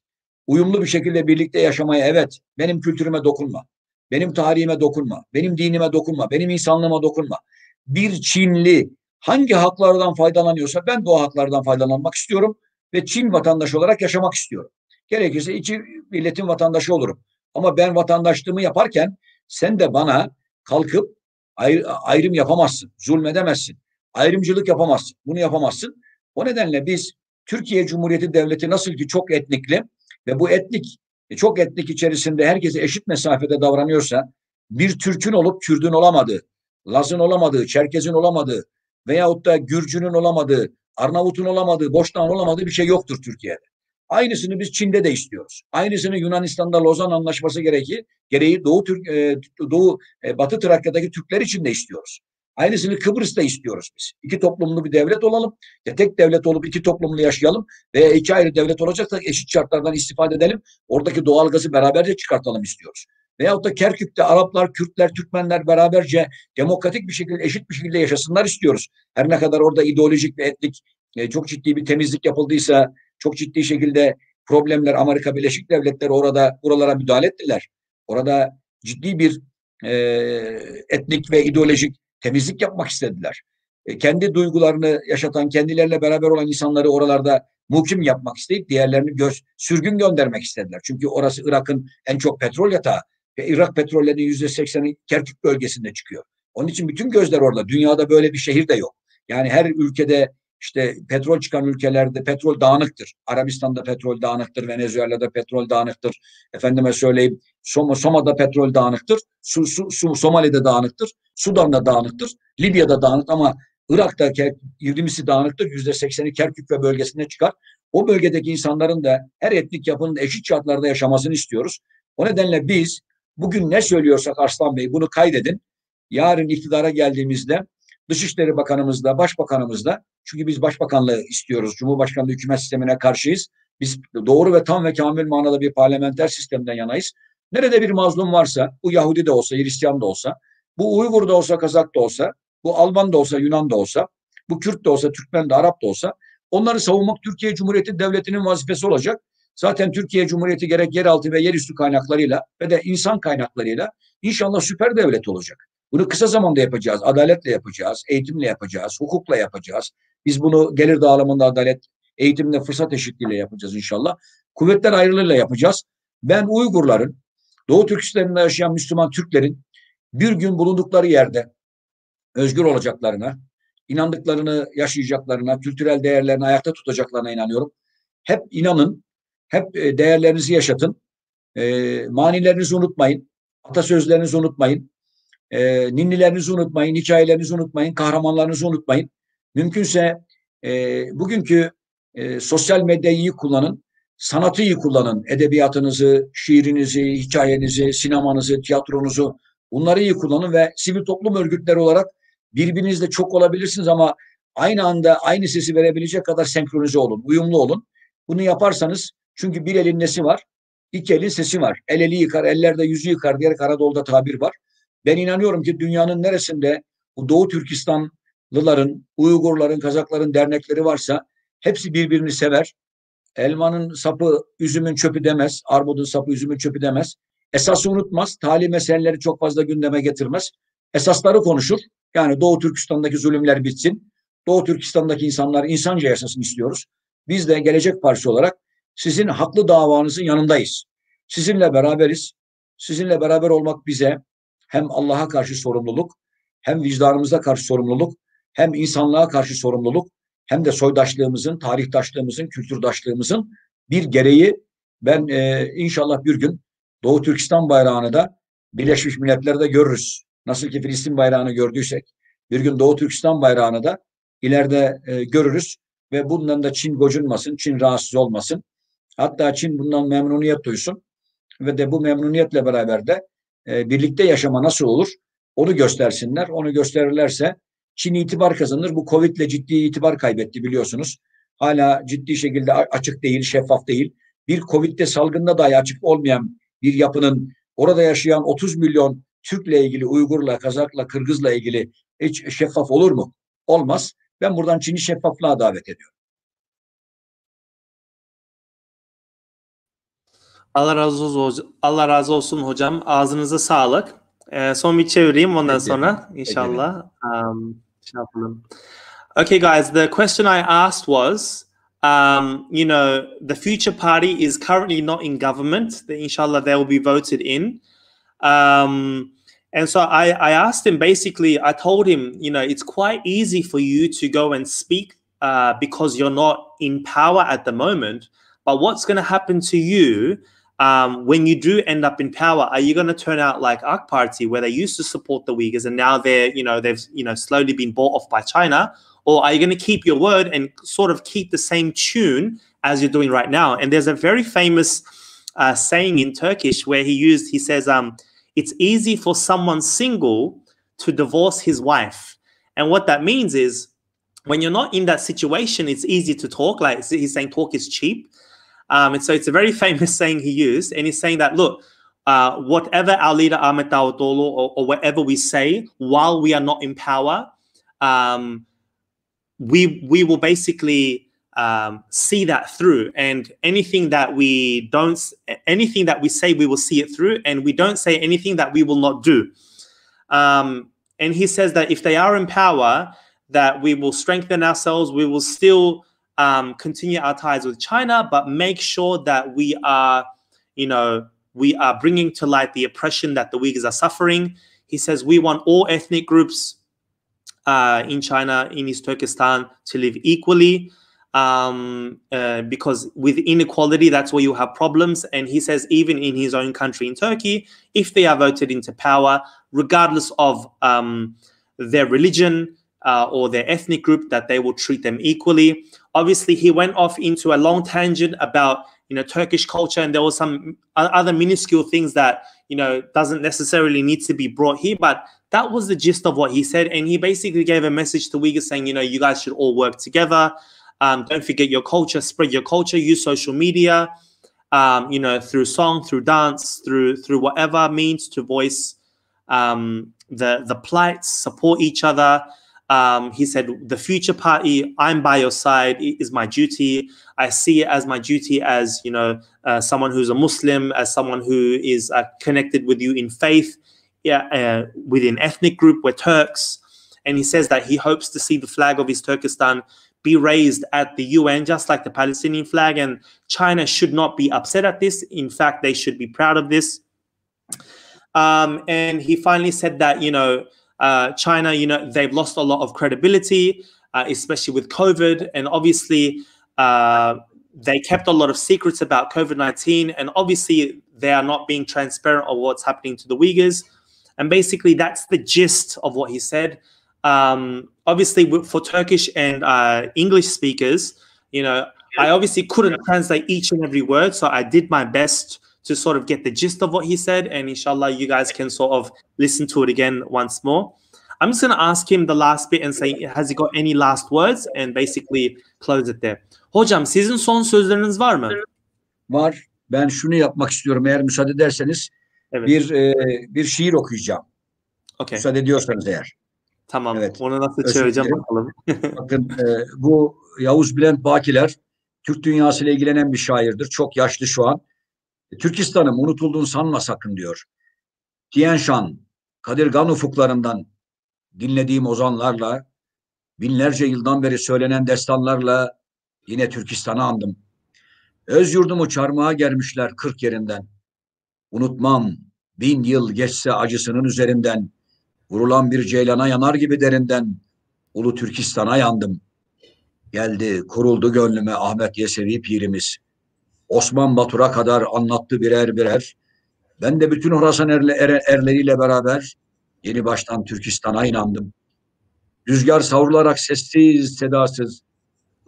uyumlu bir şekilde birlikte yaşamaya evet, benim kültürüme dokunma, benim tarihime dokunma, benim dinime dokunma, benim insanlığıma dokunma. Bir Çinli hangi haklardan faydalanıyorsa ben de o haklardan faydalanmak istiyorum ve Çin vatandaşı olarak yaşamak istiyorum. Gerekirse iki milletin vatandaşı olurum. Ama ben vatandaşlığımı yaparken sen de bana kalkıp ayrım yapamazsın, zulmedemezsin, ayrımcılık yapamazsın, bunu yapamazsın. O nedenle biz Türkiye Cumhuriyeti Devleti nasıl ki çok etnikli ve bu çok etnik içerisinde herkese eşit mesafede davranıyorsa bir Türk'ün olup Kürdün olamadığı, Laz'ın olamadığı, Çerkez'in olamadığı veyahut da Gürcü'nün olamadığı, Arnavut'un olamadığı, Boşnak'ın olamadığı bir şey yoktur Türkiye'de. Aynısını biz Çin'de de istiyoruz. Aynısını Yunanistan'da Lozan Anlaşması gereği Batı Trakya'daki Türkler için de istiyoruz. Aynısını Kıbrıs'ta istiyoruz biz. İki toplumlu bir devlet olalım. Tek devlet olup iki toplumlu yaşayalım. Veya iki ayrı devlet olacaksa eşit şartlardan istifade edelim. Oradaki doğalgazı beraberce çıkartalım istiyoruz. Veyahut da Kerkük'te Araplar, Kürtler, Türkmenler beraberce demokratik bir şekilde, eşit bir şekilde yaşasınlar istiyoruz. Her ne kadar orada ideolojik ve etnik çok ciddi bir temizlik yapıldıysa, çok ciddi şekilde problemler, Amerika Birleşik Devletleri buralara müdahale ettiler. Orada ciddi bir etnik ve ideolojik temizlik yapmak istediler. Kendi duygularını yaşatan, kendileriyle beraber olan insanları oralarda muhkim yapmak isteyip diğerlerini sürgün göndermek istediler. Çünkü orası Irak'ın en çok petrol yatağı ve Irak petrollerinin %80'i Kerkük bölgesinde çıkıyor. Onun için bütün gözler orada. Dünyada böyle bir şehir de yok. Yani her ülkede işte petrol çıkan ülkelerde petrol dağınıktır. Arabistan'da petrol dağınıktır, Venezuela'da petrol dağınıktır. Efendime söyleyeyim, Soma'da petrol dağınıktır, Somali'de dağınıktır, Sudan'da dağınıktır, Libya'da dağınık ama Irak'ta 20'si dağınıktır, %80'i Kerkük ve bölgesinde çıkar. O bölgedeki insanların da her etnik yapının eşit şartlarda yaşamasını istiyoruz. O nedenle biz bugün ne söylüyorsak Arslan Bey bunu kaydedin. Yarın iktidara geldiğimizde Dışişleri Bakanımızla, Başbakanımızla, çünkü biz başbakanlığı istiyoruz, Cumhurbaşkanlığı hükümet sistemine karşıyız. Biz doğru ve tam ve kamil manada bir parlamenter sistemden yanayız. Nerede bir mazlum varsa, bu Yahudi de olsa, Hristiyan da olsa, bu Uygur da olsa, Kazak da olsa, bu Alman da olsa, Yunan da olsa, bu Kürt de olsa, Türkmen de, Arap da olsa, onları savunmak Türkiye Cumhuriyeti Devleti'nin vazifesi olacak. Zaten Türkiye Cumhuriyeti gerek yeraltı ve yerüstü kaynaklarıyla ve de insan kaynaklarıyla inşallah süper devlet olacak. Bunu kısa zamanda yapacağız, adaletle yapacağız, eğitimle yapacağız, hukukla yapacağız. Biz bunu gelir dağılımında adalet, eğitimle fırsat eşitliğiyle yapacağız inşallah. Kuvvetler ayrılığıyla yapacağız. Ben Uygurların, Doğu Türkistan'da yaşayan Müslüman Türklerin bir gün bulundukları yerde özgür olacaklarına, inandıklarını yaşayacaklarına, kültürel değerlerini ayakta tutacaklarına inanıyorum. Hep inanın, hep değerlerinizi yaşatın. Manilerinizi unutmayın, atasözlerinizi unutmayın, ninnilerinizi unutmayın, hikayelerinizi unutmayın, kahramanlarınızı unutmayın. Mümkünse bugünkü sosyal medyayı iyi kullanın, sanatı iyi kullanın. Edebiyatınızı, şiirinizi, hikayenizi, sinemanızı, tiyatronuzu, bunları iyi kullanın ve sivil toplum örgütleri olarak birbirinizle çok olabilirsiniz ama aynı anda aynı sesi verebilecek kadar senkronize olun, uyumlu olun. Bunu yaparsanız, çünkü bir elin nesi var? İki elin sesi var. El eli yıkar, eller de yüzü yıkar diye Karadol'da tabir var. Ben inanıyorum ki dünyanın neresinde bu Doğu Türkistanlıların, Uygurların, Kazakların dernekleri varsa hepsi birbirini sever. Elmanın sapı üzümün çöpü demez. Armudun sapı üzümün çöpü demez. Esası unutmaz. Tali meseleleri çok fazla gündeme getirmez. Esasları konuşur. Yani Doğu Türkistan'daki zulümler bitsin. Doğu Türkistan'daki insanlar insanca yaşasın istiyoruz. Biz de Gelecek Partisi olarak sizin haklı davanızın yanındayız. Sizinle beraberiz. Sizinle beraber olmak bize hem Allah'a karşı sorumluluk, hem vicdanımıza karşı sorumluluk, hem insanlığa karşı sorumluluk, hem de soydaşlığımızın, tarihtaşlığımızın, kültürdaşlığımızın bir gereği. Ben inşallah bir gün Doğu Türkistan bayrağını da Birleşmiş Milletler'de görürüz. Nasıl ki Filistin bayrağını gördüysek bir gün Doğu Türkistan bayrağını da ileride görürüz ve bundan da Çin gocunmasın, Çin rahatsız olmasın. Hatta Çin bundan memnuniyet duysun ve de bu memnuniyetle beraber de birlikte yaşama nasıl olur onu göstersinler. Onu gösterirlerse Çin itibar kazanır. Bu Covid'le ciddi itibar kaybetti biliyorsunuz. Hala ciddi şekilde açık değil, şeffaf değil. Bir Covid'de salgında dahi açık olmayan bir yapının orada yaşayan 30 milyon Türk'le ilgili, Uygur'la, Kazak'la, Kırgız'la ilgili hiç şeffaf olur mu? Olmaz. Ben buradan Çin'i şeffaflığa davet ediyorum. Allah razı olsun hocam. Ağzınıza sağlık. Son bir çevireyim ondan sonra inşallah. Şey yapalım. Okay, guys, the question I asked was, you know, the future party is currently not in government. Inshallah, they will be voted in. And so I asked him, basically, I told him, you know, it's quite easy for you to go and speak because you're not in power at the moment. But what's going to happen to you when you do end up in power? Are you going to turn out like AK Party, where they used to support the Uyghurs and now they've slowly been bought off by China? Or are you going to keep your word and sort of keep the same tune as you're doing right now? And there's a very famous saying in Turkish where he says, it's easy for someone single to divorce his wife. And what that means is when you're not in that situation, it's easy to talk. Like he's saying talk is cheap. And so it's a very famous saying he used. And he's saying that, look, whatever our leader Ahmet Davutoğlu or whatever we say while we are not in power, we will basically see that through, and anything that we say, we will see it through, and we don't say anything that we will not do. And he says that if they are in power, that we will strengthen ourselves, we will still continue our ties with China, but make sure that we are bringing to light the oppression that the Uyghurs are suffering. He says we want all ethnic groups in China, in East Turkestan, to live equally, because with inequality, that's where you have problems. And he says even in his own country, in Turkey, if they are voted into power, regardless of their religion or their ethnic group, that they will treat them equally. Obviously, he went off into a long tangent about Turkish culture, and there was some other minuscule things that doesn't necessarily need to be brought here, but that was the gist of what he said. And he basically gave a message to Uyghurs saying, you guys should all work together. Don't forget your culture, spread your culture, use social media, through song, through dance, through whatever means to voice the plight, support each other. He said, the future party, I'm by your side, it is my duty. I see it as my duty as, someone who's a Muslim, as someone who is connected with you in faith, within ethnic group, we're Turks. And he says that he hopes to see the flag of East Turkestan be raised at the UN, just like the Palestinian flag. And China should not be upset at this. In fact, they should be proud of this. And he finally said that, China, you know, they've lost a lot of credibility, especially with COVID, and obviously they kept a lot of secrets about COVID-19, and obviously they are not being transparent on what's happening to the Uyghurs. And basically that's the gist of what he said. Obviously for Turkish and English speakers, you know, I obviously couldn't translate each and every word, so I did my best to sort of get the gist of what he said, and inshallah you guys can sort of listen to it again once more. I'm just going to ask him the last bit and say, has he got any last words, and basically close it there. Hocam sizin son sözleriniz var mı? Var. Ben şunu yapmak istiyorum eğer müsaade ederseniz. Evet. Bir şiir okuyacağım. Okay. Müsaade ediyorsanız eğer. Tamam. Evet. Onu nasıl çevireceğim bakalım. Bakın bu Yavuz Bülent Bakiler Türk dünyasıyla ilgilenen bir şairdir. Çok yaşlı şu an. Türkistan'ım unutulduğunu sanma sakın diyor. Tien Shan, Kadirgan ufuklarından dinlediğim ozanlarla, binlerce yıldan beri söylenen destanlarla yine Türkistan'ı andım. Öz yurdumu çarmıha germişler 40 yerinden. Unutmam, 1000 yıl geçse acısının üzerinden. Vurulan bir ceylana yanar gibi derinden. Ulu Türkistan'a yandım. Geldi, kuruldu gönlüme Ahmet Yesevi pirimiz. Osman Batur'a kadar anlattı birer birer. Ben de bütün Horasan erleriyle beraber yeni baştan Türkistan'a inandım. Rüzgar savrularak sessiz sedasız,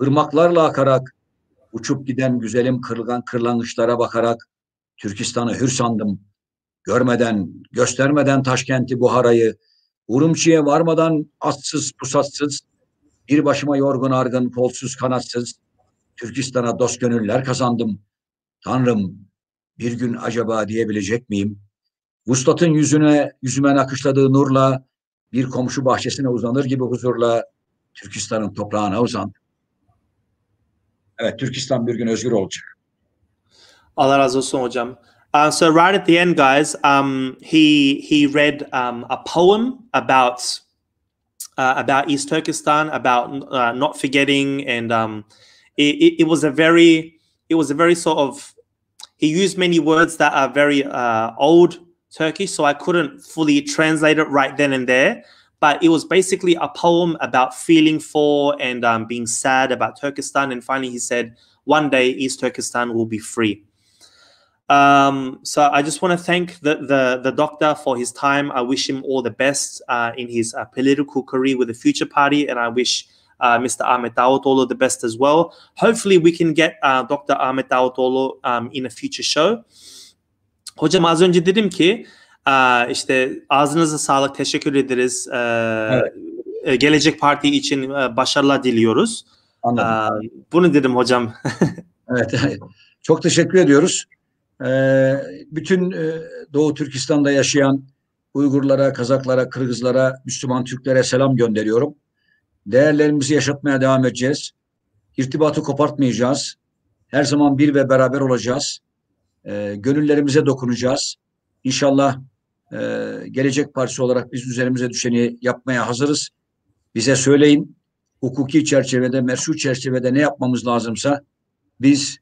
ırmaklarla akarak, uçup giden güzelim kırlangıçlara bakarak Türkistan'ı hür sandım. Görmeden, göstermeden Taşkent'i Buhara'yı, Urumçi'ye varmadan atsız pusatsız, bir başıma yorgun argın, kolsuz kanatsız, Türkistan'a dost gönüller kazandım. Tanrım, bir gün acaba diyebilecek miyim? Vuslat'ın yüzüme nakışladığı nurla, bir komşu bahçesine uzanır gibi huzurla, Türkistan'ın toprağına uzandım. Evet, Türkistan bir gün özgür olacak. Allah razı olsun hocam. So right at the end, guys, he read a poem about East Turkestan, about not forgetting, and it was a very sort of, he used many words that are very old Turkish, so I couldn't fully translate it right then and there. But it was basically a poem about feeling for and being sad about Turkestan. And finally he said, one day East Turkestan will be free. So I just want to thank the doctor for his time. I wish him all the best in his political career with the Future Party. And I wish Mr. Ahmet Davutoğlu the best as well. Hopefully we can get Dr. Ahmet Davutoğlu in a future show. Hocam az önce dedim ki işte ağzınıza sağlık, teşekkür ederiz. Evet. Gelecek Parti için başarılar diliyoruz. Anladım. Bunu dedim hocam. Evet, çok teşekkür ediyoruz. Bütün Doğu Türkistan'da yaşayan Uygurlara, Kazaklara, Kırgızlara, Müslüman Türklere selam gönderiyorum. Değerlerimizi yaşatmaya devam edeceğiz. İrtibatı kopartmayacağız. Her zaman bir ve beraber olacağız. Gönüllerimize dokunacağız. İnşallah Gelecek Partisi olarak biz üzerimize düşeni yapmaya hazırız. Bize söyleyin. Hukuki çerçevede, meşru çerçevede ne yapmamız lazımsa biz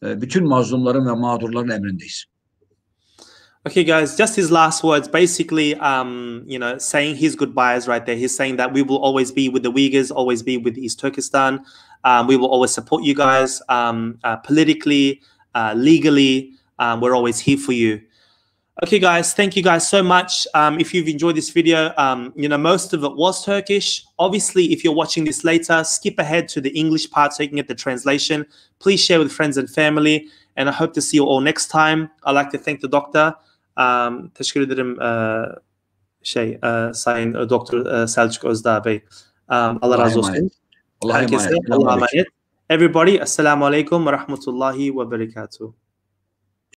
bütün mazlumların ve mağdurların emrindeyiz. Okay, guys, just his last words, basically, you know, saying his goodbyes right there. He's saying that we will always be with the Uyghurs, always be with East Turkestan. We will always support you guys politically, legally. We're always here for you. Okay, guys, thank you guys so much. If you've enjoyed this video, you know, most of it was Turkish. Obviously, if you're watching this later, skip ahead to the English part so you can get the translation. Please share with friends and family. And I hope to see you all next time. I'd like to thank the doctor. Teşekkür ederim Sayın Doktor Selçuk Özdağ Bey. Allah razı olsun. Herkese Allah'a emanet. Everybody, Esselamu Aleyküm ve Rahmetullahi ve Berekatuhu.